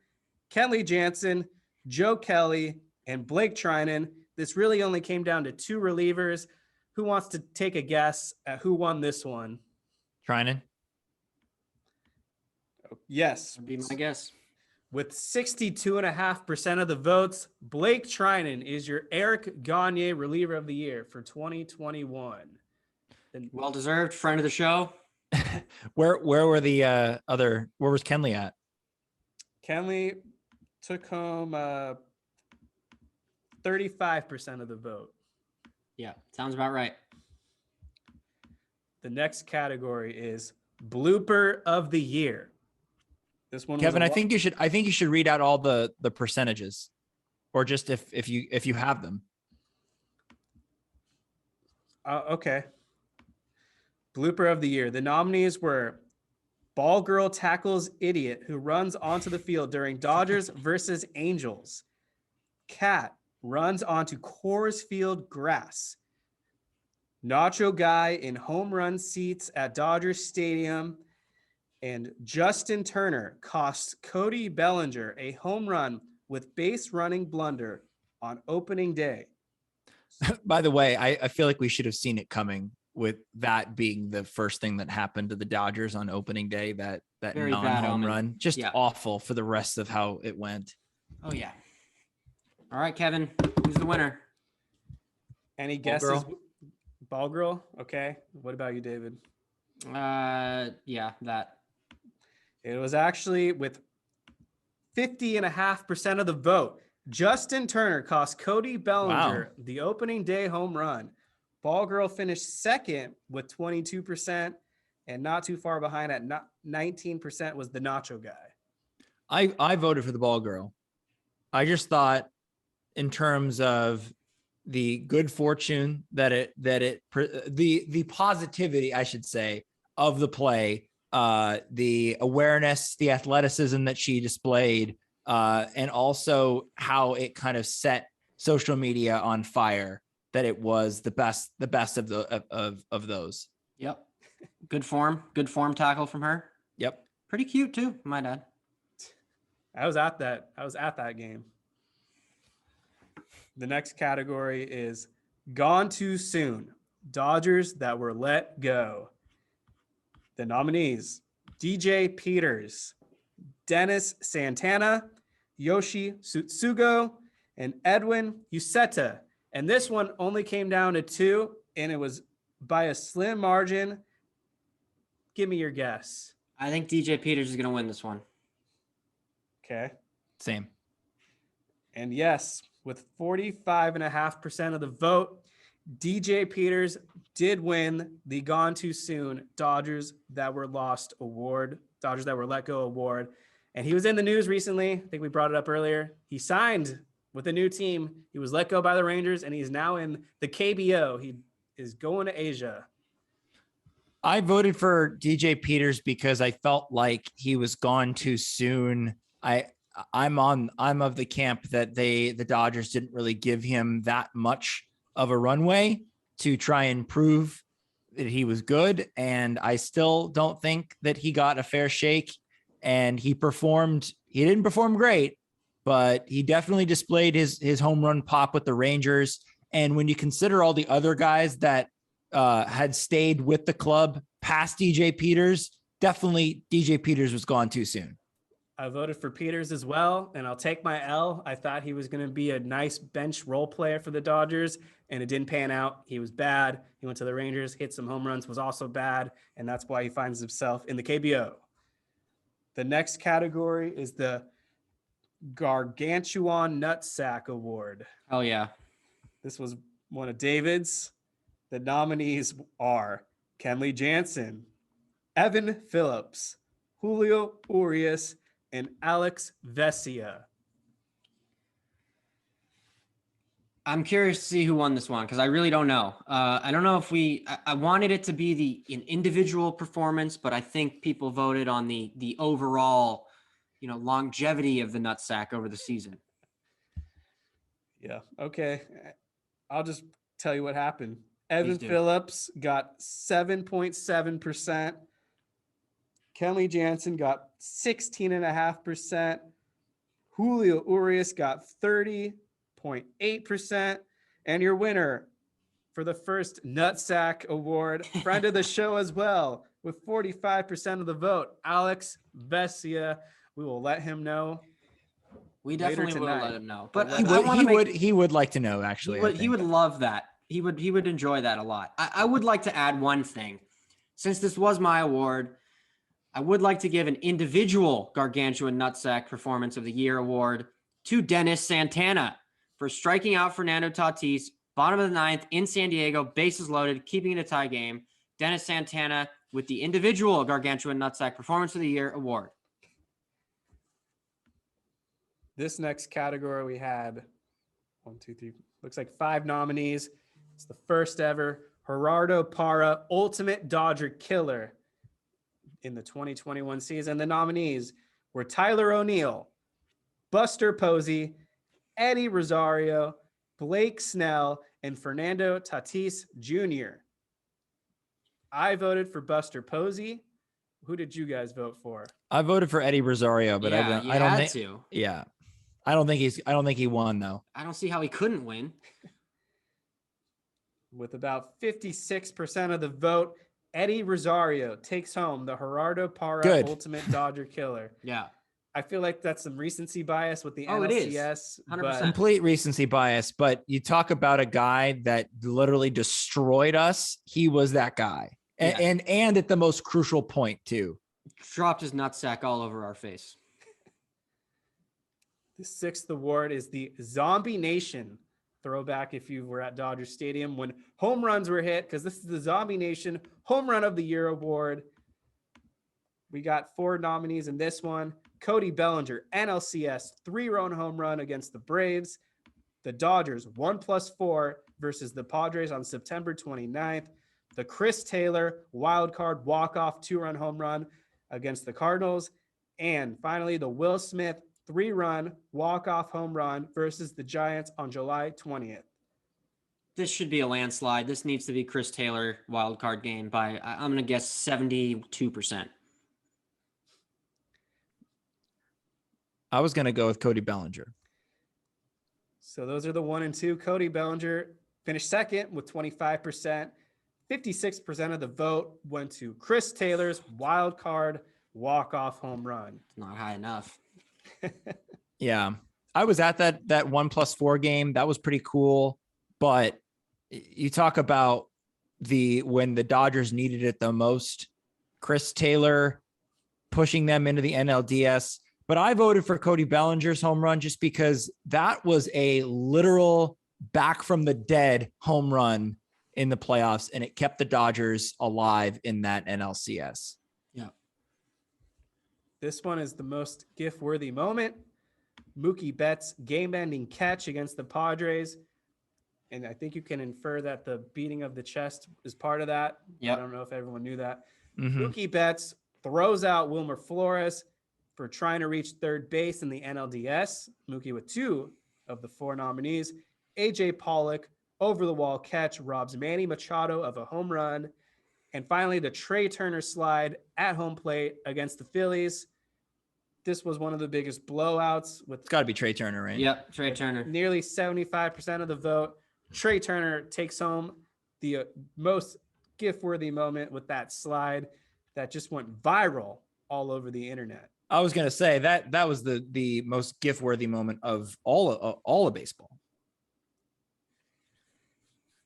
Kenley Jansen, Joe Kelly, and Blake Trinan. This really only came down to 2 relievers. Who wants to take a guess at who won this one? Trinan? Yes. That'd be my guess. With 62.5% of the votes, Blake Trinan is your Eric Gagne reliever of the year for 2021. Well deserved, friend of the show. Where were the where was Kenley at? Kenley took home 35% of the vote. Yeah, sounds about right. The next category is Blooper of the Year. This one, Kevin, I think you should read out all the percentages, or just if you have them. Okay. Blooper of the Year. The nominees were Ball Girl Tackles Idiot, who runs onto the field during Dodgers versus Angels. Cat runs onto Coors Field grass. Nacho Guy in home run seats at Dodgers Stadium. And Justin Turner costs Cody Bellinger a home run with base running blunder on opening day. By the way, I feel like we should have seen it coming, with that being the first thing that happened to the Dodgers on opening day, that Very bad non-home omen. run. Just Yeah. awful for the rest of how it went. Oh, yeah. All right, Kevin, who's the winner? Any Ball guesses? Girl? Ball Girl? Okay. What about you, David? Yeah, that. It was actually with 50.5% of the vote. Justin Turner cost Cody Bellinger the opening day home run. Ball Girl finished second with 22%, and not too far behind at 19% was the Nacho Guy. I voted for the Ball Girl. I just thought, in terms of the good fortune the positivity, I should say, of the play, the awareness, the athleticism that she displayed, and also how it kind of set social media on fire, that it was the best of those. Yep. Good form tackle from her. Yep. Pretty cute too, my dad. I was at that game. The next category is Gone Too Soon. Dodgers that were let go. The nominees: DJ Peters, Dennis Santana, Yoshi Tsutsugo, and Edwin Uceta. And this one only came down to 2, and it was by a slim margin. Give me your guess. I think DJ Peters is going to win this one. Okay. Same. And yes, with 45.5% of the vote, DJ Peters did win the Gone Too Soon Dodgers that were lost award, Dodgers that were let go award. And he was in the news recently. I think we brought it up earlier. He signed with a new team. He was let go by the Rangers, and he's now in the KBO. He is going to Asia. I voted for DJ Peters because I felt like he was gone too soon. I'm of the camp that the Dodgers didn't really give him that much of a runway to try and prove that he was good. And I still don't think that he got a fair shake, and he didn't perform great, but he definitely displayed his home run pop with the Rangers. And when you consider all the other guys that had stayed with the club past DJ Peters, definitely DJ Peters was gone too soon. I voted for Peters as well, and I'll take my L. I thought he was going to be a nice bench role player for the Dodgers, and it didn't pan out. He was bad. He went to the Rangers, hit some home runs, was also bad, and that's why he finds himself in the KBO. The next category is the Gargantuan Nutsack Award. Oh, yeah. This was one of David's. The nominees are Kenley Jansen, Evan Phillips, Julio Urias, and Alex Vesia. I'm curious to see who won this one, because I really don't know. I don't know if I wanted it to be an individual performance, but I think people voted on the overall, longevity of the nutsack over the season. Yeah. Okay. I'll just tell you what happened. Evan Phillips got 7.7%. Kenley Jansen got 16.5%. Julio Urias got 30.8%. And your winner for the first Nutsack Award, friend of the show as well, with 45% of the vote, Alex Vesia. We will let him know We later definitely will tonight. let him know. But But He would like to know, actually. He would love that. He would enjoy that a lot. I would like to add one thing. Since this was my award, I would like to give an individual Gargantuan Nutsack Performance of the Year award to Dennis Santana for striking out Fernando Tatis, bottom of the ninth in San Diego, bases loaded, keeping it a tie game. Dennis Santana with the individual Gargantuan Nutsack Performance of the Year award. This next category we had 1, 2, 3, looks like 5 nominees. It's the first ever Gerardo Parra Ultimate Dodger Killer in the 2021 season. The nominees were Tyler O'Neill, Buster Posey, Eddie Rosario, Blake Snell, and Fernando Tatis Jr. I voted for Buster Posey. Who did you guys vote for? I voted for Eddie Rosario, but I don't think. to. Yeah, I don't think he won though. I don't see how he couldn't win. With about 56% of the vote, Eddie Rosario takes home the Gerardo Parra Ultimate Dodger Killer. Yeah. I feel like that's some recency bias with the Oh, it is. NLCS. 100%. Complete recency bias, but you talk about a guy that literally destroyed us. He was that guy. Yeah. And at the most crucial point too. Dropped his nutsack all over our face. The 6th award is the Zombie Nation throwback if you were at Dodger Stadium when home runs were hit, because this is the Zombie Nation Home Run of the Year award. We got 4 nominees in this one. Cody Bellinger, NLCS 3-run home run against the Braves. The Dodgers 1+4 versus the Padres on September 29th. The Chris Taylor wild card walk-off 2-run home run against the Cardinals. And finally, the Will Smith 3-run walk-off home run versus the Giants on July 20th. This should be a landslide. This needs to be Chris Taylor wild card game by, I'm going to guess 72%. I was going to go with Cody Bellinger. So those are the 1 and 2. Cody Bellinger finished second with 25%. 56% of the vote went to Chris Taylor's wild card walk-off home run. It's not high enough. Yeah. I was at that 1+4 game. That was pretty cool. But you talk about when the Dodgers needed it the most, Chris Taylor pushing them into the NLDS. But I voted for Cody Bellinger's home run just because that was a literal back from the dead home run in the playoffs, and it kept the Dodgers alive in that NLCS. Yeah. This one is the most GIF-worthy moment. Mookie Betts' game-ending catch against the Padres. And I think you can infer that the beating of the chest is part of that. Yep. I don't know if everyone knew that. Mm-hmm. Mookie Betts throws out Wilmer Flores for trying to reach third base in the NLDS. Mookie with 2 of the 4 nominees. A.J. Pollock over-the-wall catch robs Manny Machado of a home run. And finally, the Trey Turner slide at home plate against the Phillies. This was one of the biggest blowouts with It's got to be Trey Turner, right? Yep, Trey Turner. nearly 75% of the vote. Trey Turner takes home the most GIF-worthy moment with that slide that just went viral all over the internet. I was going to say that was the most GIF-worthy moment of all of baseball.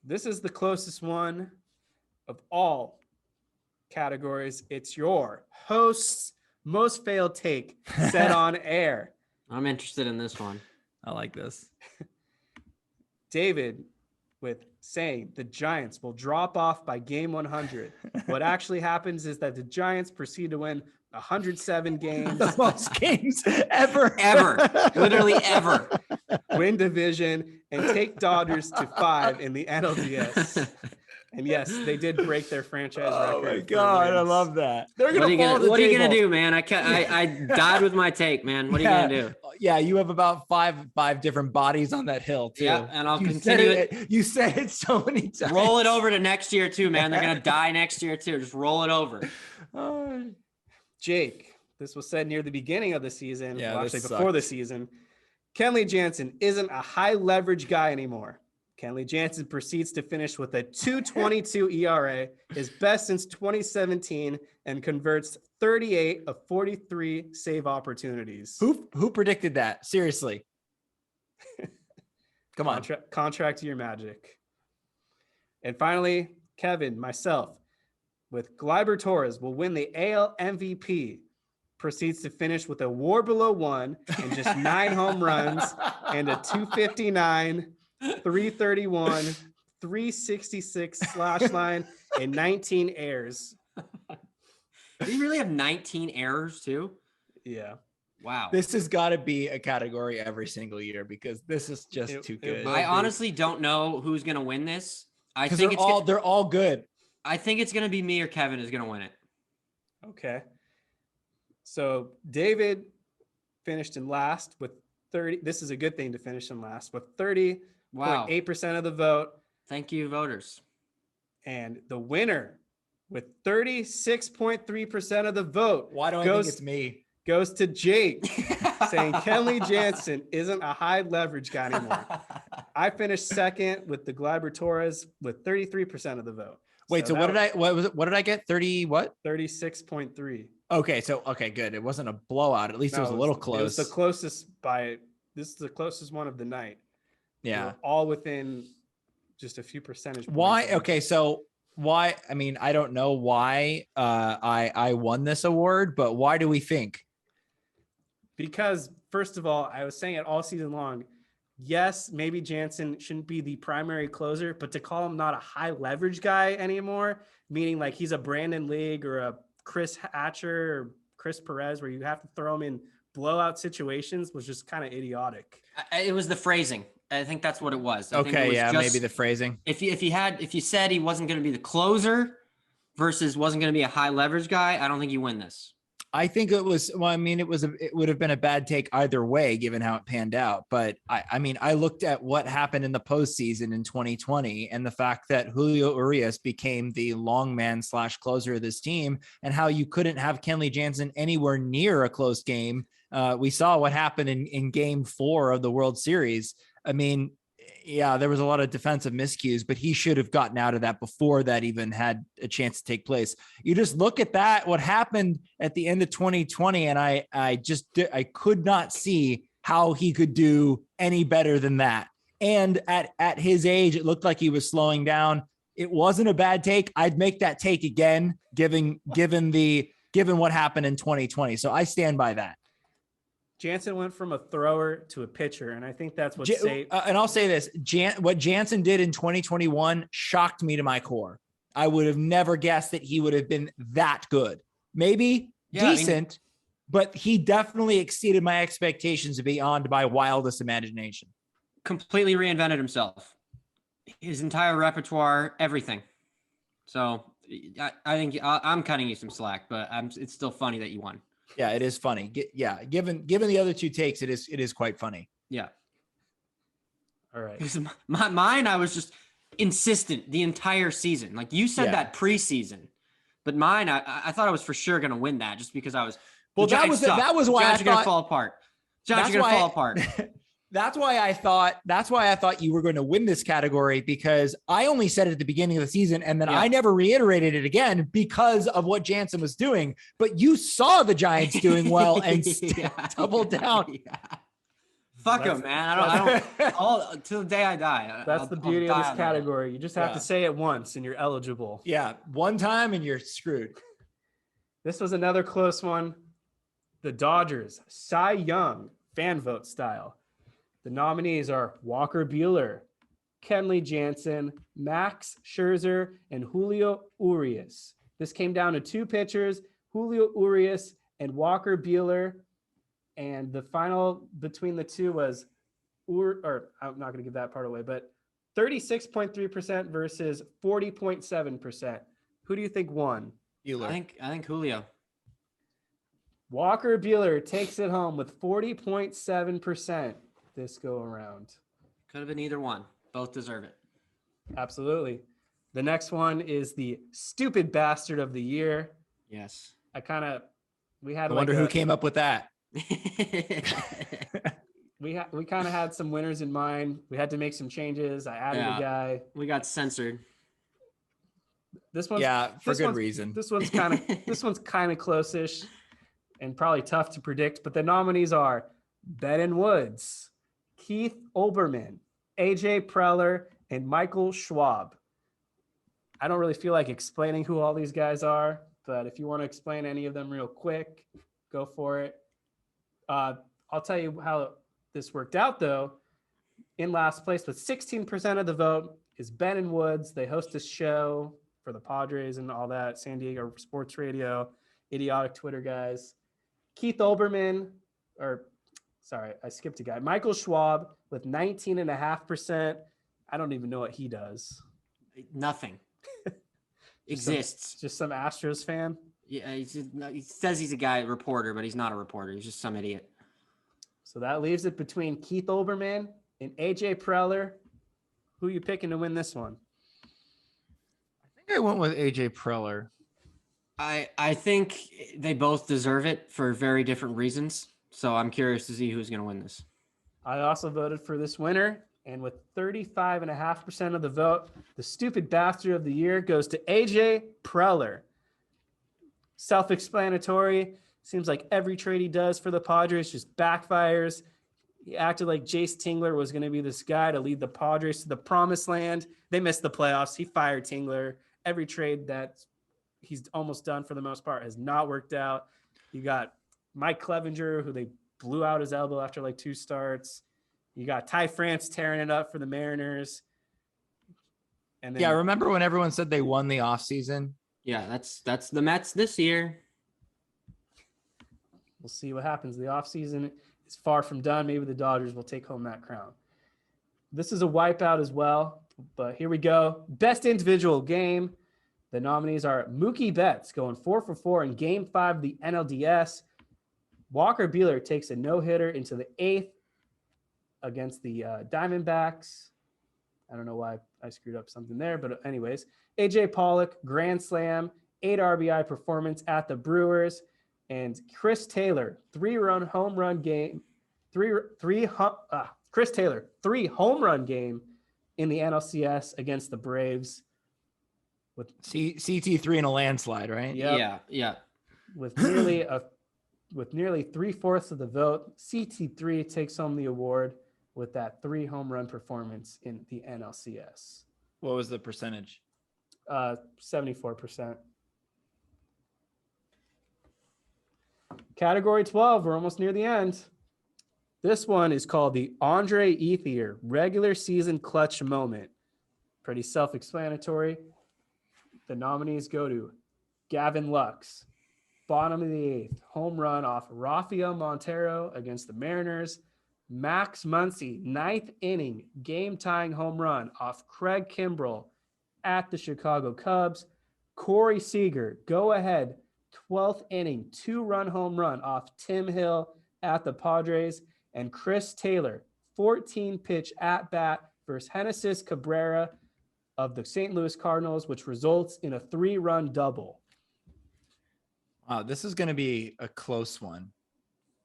This is the closest one of all categories. It's your host's most failed take said on air. I'm interested in this one. I like this. David with saying the Giants will drop off by game 100. What actually happens is that the Giants proceed to win 107 games, The most games ever. Literally ever. win division, and take Dodgers to 5 in the NLDS. And yes, they did break their franchise record. Oh my for God, I wins. love that. They're What are you gonna do, man? I died with my take, man. What are you gonna do? Yeah, you have about five different bodies on that hill too. Yeah, and I'll You continue said it. You said it so many times. Roll it over to next year too, man. They're gonna die next year too. Just roll it over. Oh, Jake, this was said near the beginning of the season. Yeah, well, this actually before the sucked. season. Kenley Jansen isn't a high leverage guy anymore. Kenley Jansen proceeds to finish with a 2.22 ERA, his best since 2017, and converts 38 of 43 save opportunities. Who predicted that? Seriously. Come on. Contract to your magic. And finally, Kevin, myself, with Gleyber Torres will win the AL MVP, proceeds to finish with a WAR below 1 and just 9 home runs and a 259, 331, 366 slash line, and 19 errors. Did he really have 19 errors too? Yeah. Wow. This has got to be a category every single year because this is just too good. I honestly don't know who's going to win this. I Because think they're all good. I think it's going to be me or Kevin is going to win it. Okay. So David finished in last with 30. This is a good thing to finish in last with 30.8% of the vote. Thank you, voters. And the winner with 36.3% of the vote. Why do I think it's me? Goes to Jake, saying Kenley Jansen isn't a high leverage guy anymore. I finished second with the Gleyber Torres with 33% of the vote. Wait, so what did I get? 30 what? 36.3. Okay, good. It wasn't a blowout. At least it was a little close. It was the closest this is the closest one of the night. Yeah. We're all within just a few percentage points. Why? Okay, so why? I mean, I don't know why I won this award, but why do we think? Because first of all, I was saying it all season long. Yes, maybe Jansen shouldn't be the primary closer, but to call him not a high leverage guy anymore, meaning like he's a Brandon League or a Chris Hatcher or Chris Perez, where you have to throw him in blowout situations, was just kind of idiotic. It was the phrasing. I think that's what it was. I think it was maybe the phrasing. If you said he wasn't going to be the closer versus wasn't going to be a high leverage guy, I don't think you win this. I think it was, well, I mean, it would have been a bad take either way, given how it panned out. But I mean, I looked at what happened in the postseason in 2020 and the fact that Julio Urias became the long man / closer of this team and how you couldn't have Kenley Jansen anywhere near a close game. We saw what happened in game 4 of the World Series. I mean, yeah, there was a lot of defensive miscues, but he should have gotten out of that before that even had a chance to take place. You just look at that, what happened at the end of 2020, and I could not see how he could do any better than that. And at his age, it looked like he was slowing down. It wasn't a bad take. I'd make that take again, given what happened in 2020. So I stand by that. Jansen went from a thrower to a pitcher, and I think that's what and I'll say this, what Jansen did in 2021 shocked me to my core. I would have never guessed that he would have been that good. Maybe decent, but he definitely exceeded my expectations beyond my wildest imagination. Completely reinvented himself. His entire repertoire, everything. So I think I'm cutting you some slack, but it's still funny that you won. Yeah, it is funny. Given the other two takes, it is quite funny. Yeah. All right. Because mine, I was just insistent the entire season. Like you said that preseason, but mine, I thought I was for sure going to win that just because I was. Well, that was why Giants are going to fall apart. Giants are going to fall apart. That's why I thought you were going to win this category, because I only said it at the beginning of the season and then I never reiterated it again because of what Jansen was doing. But you saw the Giants doing well and doubled down. Yeah. Fuck him, man. I don't all till the day I die. That's the beauty of this category. You just have to say it once and you're eligible. Yeah. One time and you're screwed. This was another close one. The Dodgers, Cy Young, fan vote style. The nominees are Walker Buehler, Kenley Jansen, Max Scherzer, and Julio Urias. This came down to 2 pitchers, Julio Urias and Walker Buehler. And the final between the two was, I'm not going to give that part away, but 36.3% versus 40.7%. Who do you think won? Buehler. I think Julio. Walker Buehler takes it home with 40.7%. This go around. Could have been either one. Both deserve it. Absolutely. The next one is the stupid bastard of the year. Yes. I wonder who came up with that. we kind of had some winners in mind. We had to make some changes. I added a guy. We got censored. This one's for good reason. This one's kind of close-ish and probably tough to predict. But the nominees are Ben Woods, Keith Olbermann, AJ Preller, and Michael Schwab. I don't really feel like explaining who all these guys are, but if you want to explain any of them real quick, go for it. I'll tell you how this worked out, though. In last place with 16% of the vote is Ben and Woods. They host a show for the Padres and all that, San Diego Sports Radio, idiotic Twitter guys. Keith Olbermann, I skipped a guy. Michael Schwab with 19.5%. I don't even know what he does. Nothing. Exists. Just some Astros fan. Yeah, he says he's a reporter, but he's not a reporter. He's just some idiot. So that leaves it between Keith Olbermann and AJ Preller. Who are you picking to win this one? I think I went with AJ Preller. I think they both deserve it for very different reasons. So I'm curious to see who's going to win this. I also voted for this winner. And with 35.5% of the vote, the stupid bastard of the year goes to AJ Preller. Self-explanatory. Seems like every trade he does for the Padres just backfires. He acted like Jace Tingler was going to be this guy to lead the Padres to the promised land. They missed the playoffs. He fired Tingler. Every trade that he's almost done for the most part has not worked out. You got Mike Clevenger, who they blew out his elbow after like 2 starts. You got Ty France tearing it up for the Mariners. And then, remember when everyone said they won the offseason? Yeah, that's the Mets this year. We'll see what happens. The offseason is far from done. Maybe the Dodgers will take home that crown. This is a wipeout as well, but here we go. Best individual game. The nominees are Mookie Betts going 4 for 4 in Game 5 of the NLDS. Walker Buehler takes a no-hitter into the 8th against the Diamondbacks. I don't know why I screwed up something there, but anyways. AJ Pollock, grand slam, 8 RBI performance at the Brewers. And Chris Taylor, 3-run home run game. Chris Taylor, 3 home run game in the NLCS against the Braves. With CT3 in a landslide, right? Yep. Yeah. With nearly 3/4 of the vote, CT3 takes home the award with that 3 home run performance in the NLCS. What was the percentage? 74%. Category 12, we're almost near the end. This one is called the Andre Ethier regular season clutch moment. Pretty self-explanatory. The nominees go to Gavin Lux, bottom of the 8th, home run off Rafael Montero against the Mariners. Max Muncy, 9th inning, game-tying home run off Craig Kimbrell at the Chicago Cubs. Corey Seager, go-ahead, 12th inning, 2-run home run off Tim Hill at the Padres. And Chris Taylor, 14-pitch at-bat versus Genesis Cabrera of the St. Louis Cardinals, which results in a 3-run double. Wow, this is going to be a close one,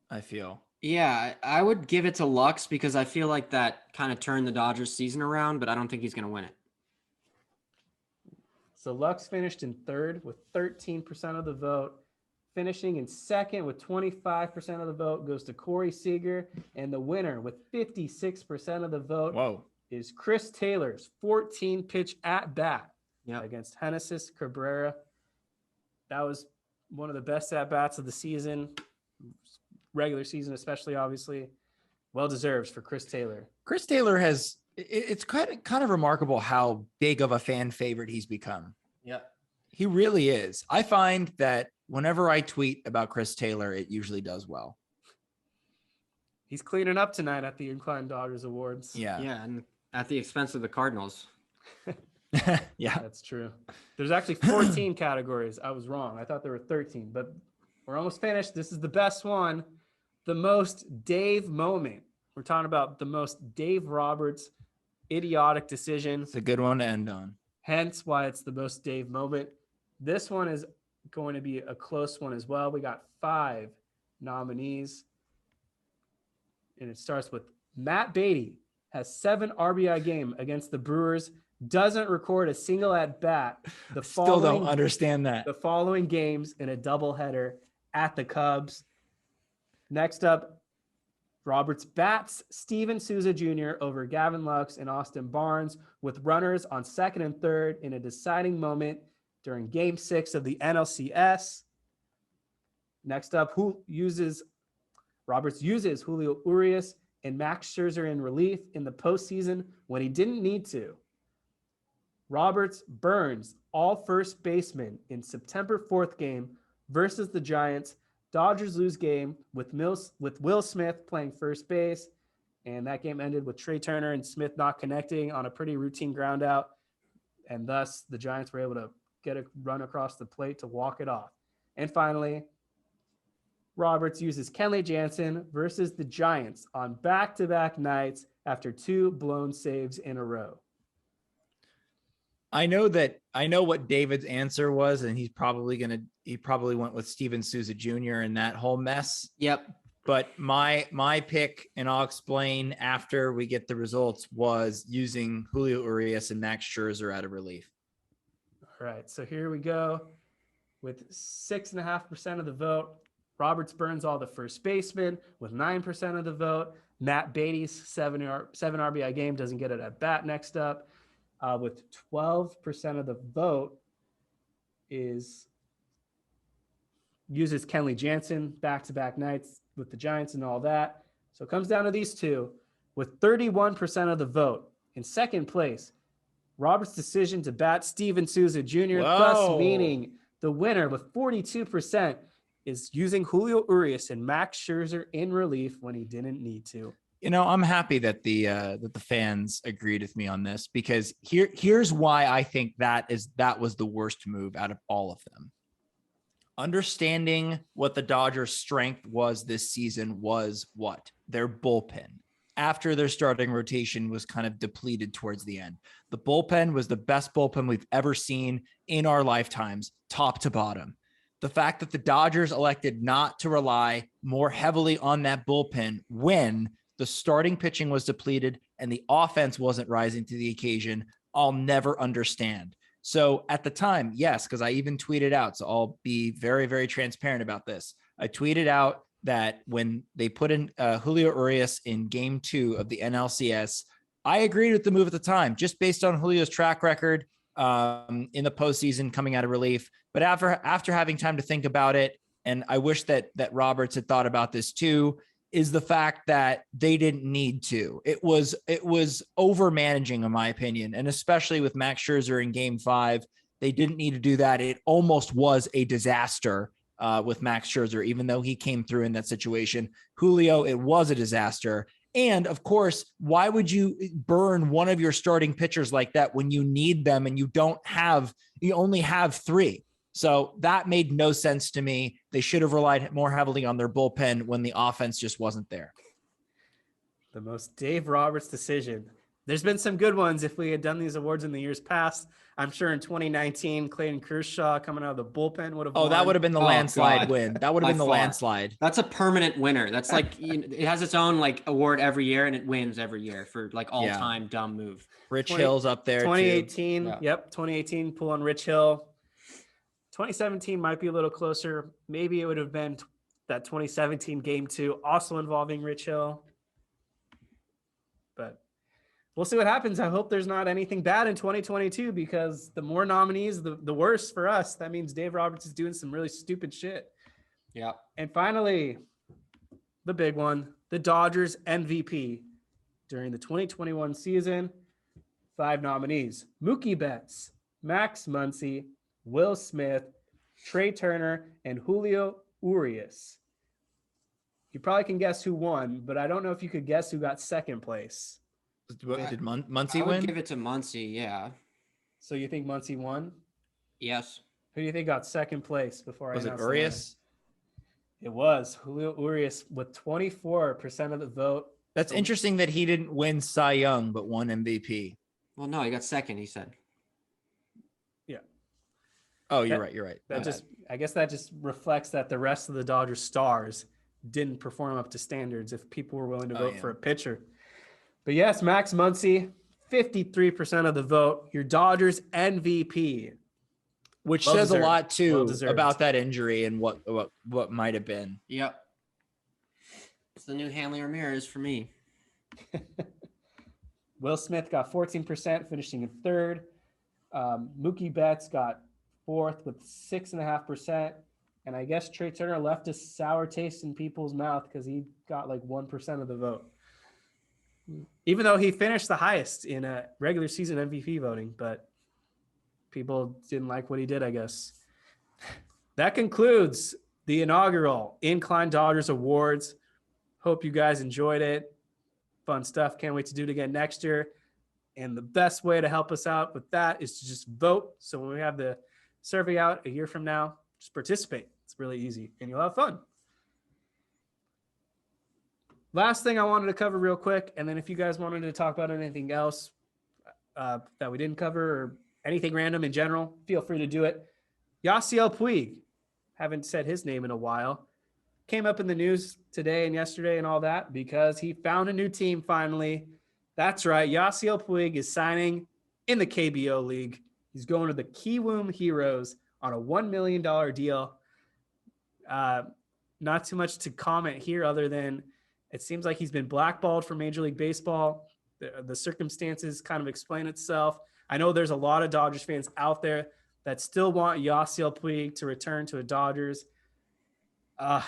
I feel. Yeah, I would give it to Lux because I feel like that kind of turned the Dodgers season around, but I don't think he's going to win it. So Lux finished in 3rd with 13% of the vote. Finishing in 2nd with 25% of the vote goes to Corey Seager. And the winner with 56% of the vote is Chris Taylor's 14-pitch at-bat against Genesis Cabrera. That was one of the best at-bats of the season, regular season especially, obviously. Well-deserved for Chris Taylor. Chris Taylor has – it's kind of remarkable how big of a fan favorite he's become. Yeah. He really is. I find that whenever I tweet about Chris Taylor, it usually does well. He's cleaning up tonight at the Incline Dodgers Awards. Yeah. Yeah, and at the expense of the Cardinals. Yeah. That's true. There's actually 14 categories. I was wrong. I thought there were 13, but we're almost finished. This is the best one. The most Dave moment. We're talking about the most Dave Roberts idiotic decision. It's a good one to end on. Hence why it's the most Dave moment. This one is going to be a close one as well. We got 5 nominees. And it starts with Matt Beatty has 7 RBI game against the Brewers, doesn't record a single at bat. Still don't understand that. The following games in a doubleheader at the Cubs. Next up, Roberts bats Steven Souza Jr. over Gavin Lux and Austin Barnes with runners on second and third in a deciding moment during Game 6 of the NLCS. Next up, Roberts uses Julio Urias and Max Scherzer in relief in the postseason when he didn't need to. Roberts burns all first basemen in September 4th game versus the Giants. Dodgers lose game with Will Smith playing first base, and that game ended with Trey Turner and Smith not connecting on a pretty routine ground out, and thus the Giants were able to get a run across the plate to walk it off. And finally, Roberts uses Kenley Jansen versus the Giants on back-to-back nights after 2 blown saves in a row. I know what David's answer was, and he probably went with Steven Souza Jr. and that whole mess. Yep. But my pick, and I'll explain after we get the results, was using Julio Urias and Max Scherzer out of relief. All right, so here we go. With 6.5% of the vote, Roberts burns all the first basemen with 9% of the vote. Matt Beatty's 7 RBI game doesn't get it at bat next up. With 12% of the vote uses Kenley Jansen back-to-back nights with the Giants and all that. So it comes down to these two. With 31% of the vote in second place, Roberts' decision to bat Steven Souza Jr., thus meaning the winner with 42% is using Julio Urias and Max Scherzer in relief when he didn't need to. You know, I'm happy that the fans agreed with me on this, because here's why I think that was the worst move out of all of them. Understanding what the Dodgers' strength was this season was what? Their bullpen. After their starting rotation was kind of depleted towards the end. The bullpen was the best bullpen we've ever seen in our lifetimes, top to bottom. The fact that the Dodgers elected not to rely more heavily on that bullpen when the starting pitching was depleted and the offense wasn't rising to the occasion, I'll never understand. So at the time, yes, because I even tweeted out, so I'll be very, very transparent about this. I tweeted out that when they put in Julio Urias in Game 2 of the NLCS, I agreed with the move at the time, just based on Julio's track record in the postseason coming out of relief. But after having time to think about it, and I wish that Roberts had thought about this too, is the fact that they didn't need to. It was over managing, in my opinion, and especially with Max Scherzer in Game 5, they didn't need to do that. It almost was a disaster with Max Scherzer, even though he came through in that situation. Julio, it was a disaster. And of course, why would you burn one of your starting pitchers like that when you need them and you only have 3? So that made no sense to me. They should have relied more heavily on their bullpen when the offense just wasn't there. The most Dave Roberts decision. There's been some good ones. If we had done these awards in the years past, I'm sure in 2019, Clayton Kershaw coming out of the bullpen would have won. That would have been the landslide win. That would have been the landslide. That's a permanent winner. That's like, it has its own like award every year, and it wins every year for like all-time dumb move. Rich Hill's up there 2018. too. Yep. 2018 pull on Rich Hill. 2017 might be a little closer. Maybe it would have been that 2017 Game 2, also involving Rich Hill. But we'll see what happens. I hope there's not anything bad in 2022, because the more nominees, the worse for us. That means Dave Roberts is doing some really stupid shit. Yeah. And finally, the big one, the Dodgers MVP during the 2021 season. 5 nominees: Mookie Betts, Max Muncy, Will Smith, Trey Turner, and Julio Urias. You probably can guess who won, but I don't know if you could guess who got second place. Did Muncy I would win? give it to Muncy, yeah. So you think Muncy won? Yes. Who do you think got second place before I Was it announced the Urias? winner? It was Julio Urias with 24% of the vote. That's interesting that he didn't win Cy Young, but won MVP. Well, no, he got second, he said. Yeah. Oh, you're right. I guess that just reflects that the rest of the Dodgers stars didn't perform up to standards if people were willing to vote for a pitcher. But yes, Max Muncy, 53% of the vote, your Dodgers MVP. Which Well says deserved. a lot too Well deserved. about that injury and what might have been. Yep. It's the new Hanley Ramirez for me. Will Smith got 14%, finishing in third. Mookie Betts got fourth with 6.5%. And I guess Trey Turner left a sour taste in people's mouth because he got like 1% of the vote. Even though he finished the highest in a regular season MVP voting, but people didn't like what he did, I guess. That concludes the inaugural Incline Dodgers Awards. Hope you guys enjoyed it. Fun stuff. Can't wait to do it again next year. And the best way to help us out with that is to just vote. So when we have the survey out a year from now, just participate. It's really easy and you'll have fun. Last thing I wanted to cover real quick, and then if you guys wanted to talk about anything else that we didn't cover or anything random in general, feel free to do it. Yasiel Puig, haven't said his name in a while, came up in the news today and yesterday and all that because he found a new team finally. That's right, Yasiel Puig is signing in the KBO League. He's going to the Kiwoom Heroes on a $1 million deal. Not too much to comment here other than it seems like he's been blackballed from Major League Baseball. The circumstances kind of explain itself. I know there's a lot of Dodgers fans out there that still want Yasiel Puig to return to the Dodgers. I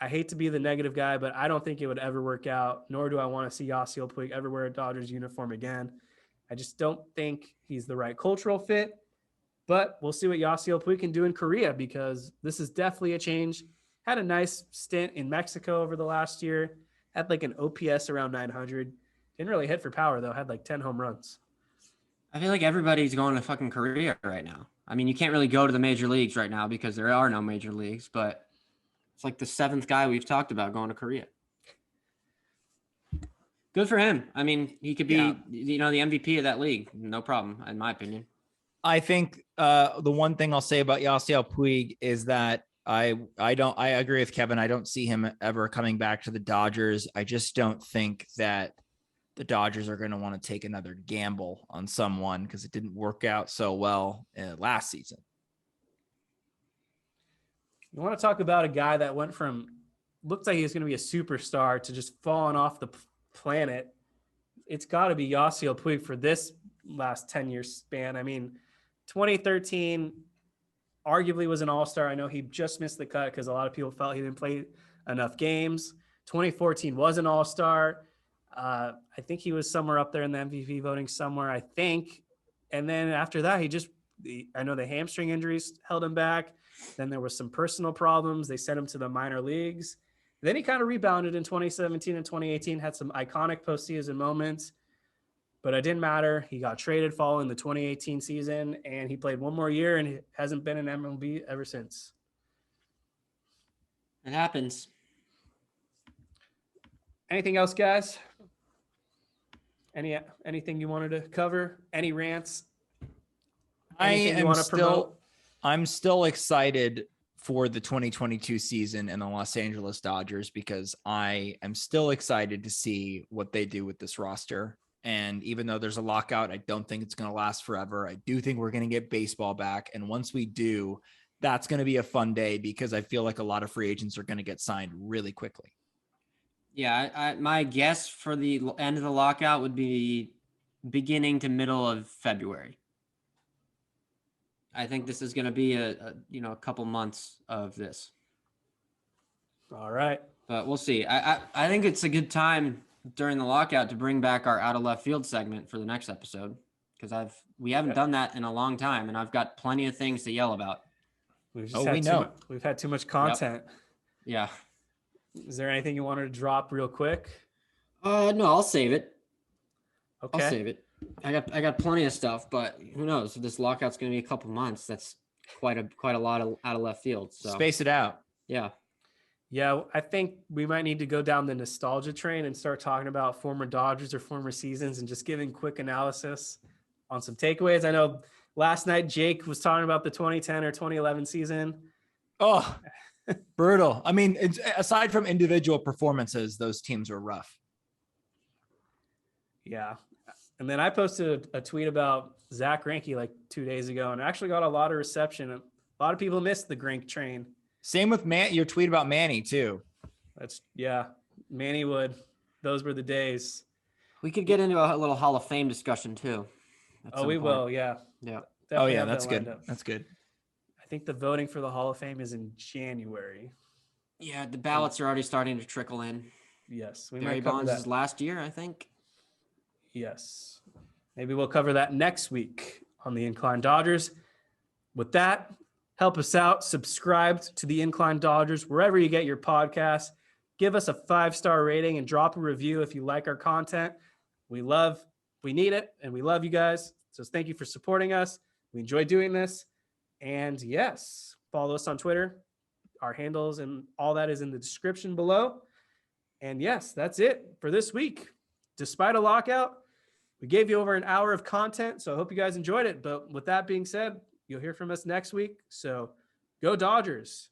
hate to be the negative guy, but I don't think it would ever work out, nor do I want to see Yasiel Puig ever wear a Dodgers uniform again. I just don't think he's the right cultural fit, but we'll see what Yasiel Puig can do in Korea because this is definitely a change. Had a nice stint in Mexico over the last year. Had like an OPS around 900. Didn't really hit for power, though. Had like 10 home runs. I feel like everybody's going to fucking Korea right now. I mean, you can't really go to the major leagues right now because there are no major leagues, but it's like the seventh guy we've talked about going to Korea. Good for him. I mean, he could be, the MVP of that league. No problem, in my opinion. I think the one thing I'll say about Yasiel Puig is that I agree with Kevin. I don't see him ever coming back to the Dodgers. I just don't think that the Dodgers are going to want to take another gamble on someone because it didn't work out so well last season. You want to talk about a guy that went from looked like he was going to be a superstar to just falling off the planet. It's got to be Yasiel Puig for this last 10-year span. I mean, 2013 arguably was an all-star. I know he just missed the cut because a lot of people felt he didn't play enough games. 2014 was an all-star. I think he was somewhere up there in the MVP voting somewhere, I think. And then after that, I know the hamstring injuries held him back. Then there was some personal problems. They sent him to the minor leagues. Then he kind of rebounded in 2017 and 2018, had some iconic postseason moments, but it didn't matter. He got traded following the 2018 season, and he played one more year, and he hasn't been in MLB ever since. It happens. Anything else, guys? Anything you wanted to cover? Any rants? I'm still excited for the 2022 season in the Los Angeles Dodgers because I am still excited to see what they do with this roster. And even though there's a lockout, I don't think it's going to last forever. I do think we're going to get baseball back. And once we do, that's going to be a fun day because I feel like a lot of free agents are going to get signed really quickly. Yeah, my guess for the end of the lockout would be beginning to middle of February. I think this is going to be a couple months of this. All right. But we'll see. I think it's a good time during the lockout to bring back our out of left field segment for the next episode because we haven't done that in a long time, and I've got plenty of things to yell about. We've had too much content. Yep. Yeah. Is there anything you wanted to drop real quick? No, I'll save it. Okay. I'll save it. I got plenty of stuff, but who knows? If this lockout's going to be a couple months, that's quite a lot of out of left field. So space it out. Yeah. Yeah, I think we might need to go down the nostalgia train and start talking about former Dodgers or former seasons and just giving quick analysis on some takeaways. I know last night Jake was talking about the 2010 or 2011 season. Oh, Brutal. I mean, aside from individual performances, those teams were rough. Yeah. And then I posted a tweet about Zach Greinke like 2 days ago and actually got a lot of reception. A lot of people missed the Greinke train. Same with your tweet about Manny too. Manny Wood. Those were the days. We could get into a little Hall of Fame discussion too. Will. Yeah. Yeah. Definitely That's good. That's good. I think the voting for the Hall of Fame is in January. Yeah. The ballots are already starting to trickle in. Yes. Barry Bonds' last year, I think. Yes. Maybe we'll cover that next week on the Incline Dodgers. With that, help us out. Subscribe to the Incline Dodgers wherever you get your podcasts. Give us a 5-star rating and drop a review if you like our content. We need it, and we love you guys. So thank you for supporting us. We enjoy doing this. And yes, follow us on Twitter. Our handles and all that is in the description below. And yes, that's it for this week. Despite a lockout, we gave you over an hour of content, so I hope you guys enjoyed it. But with that being said, you'll hear from us next week. So go Dodgers.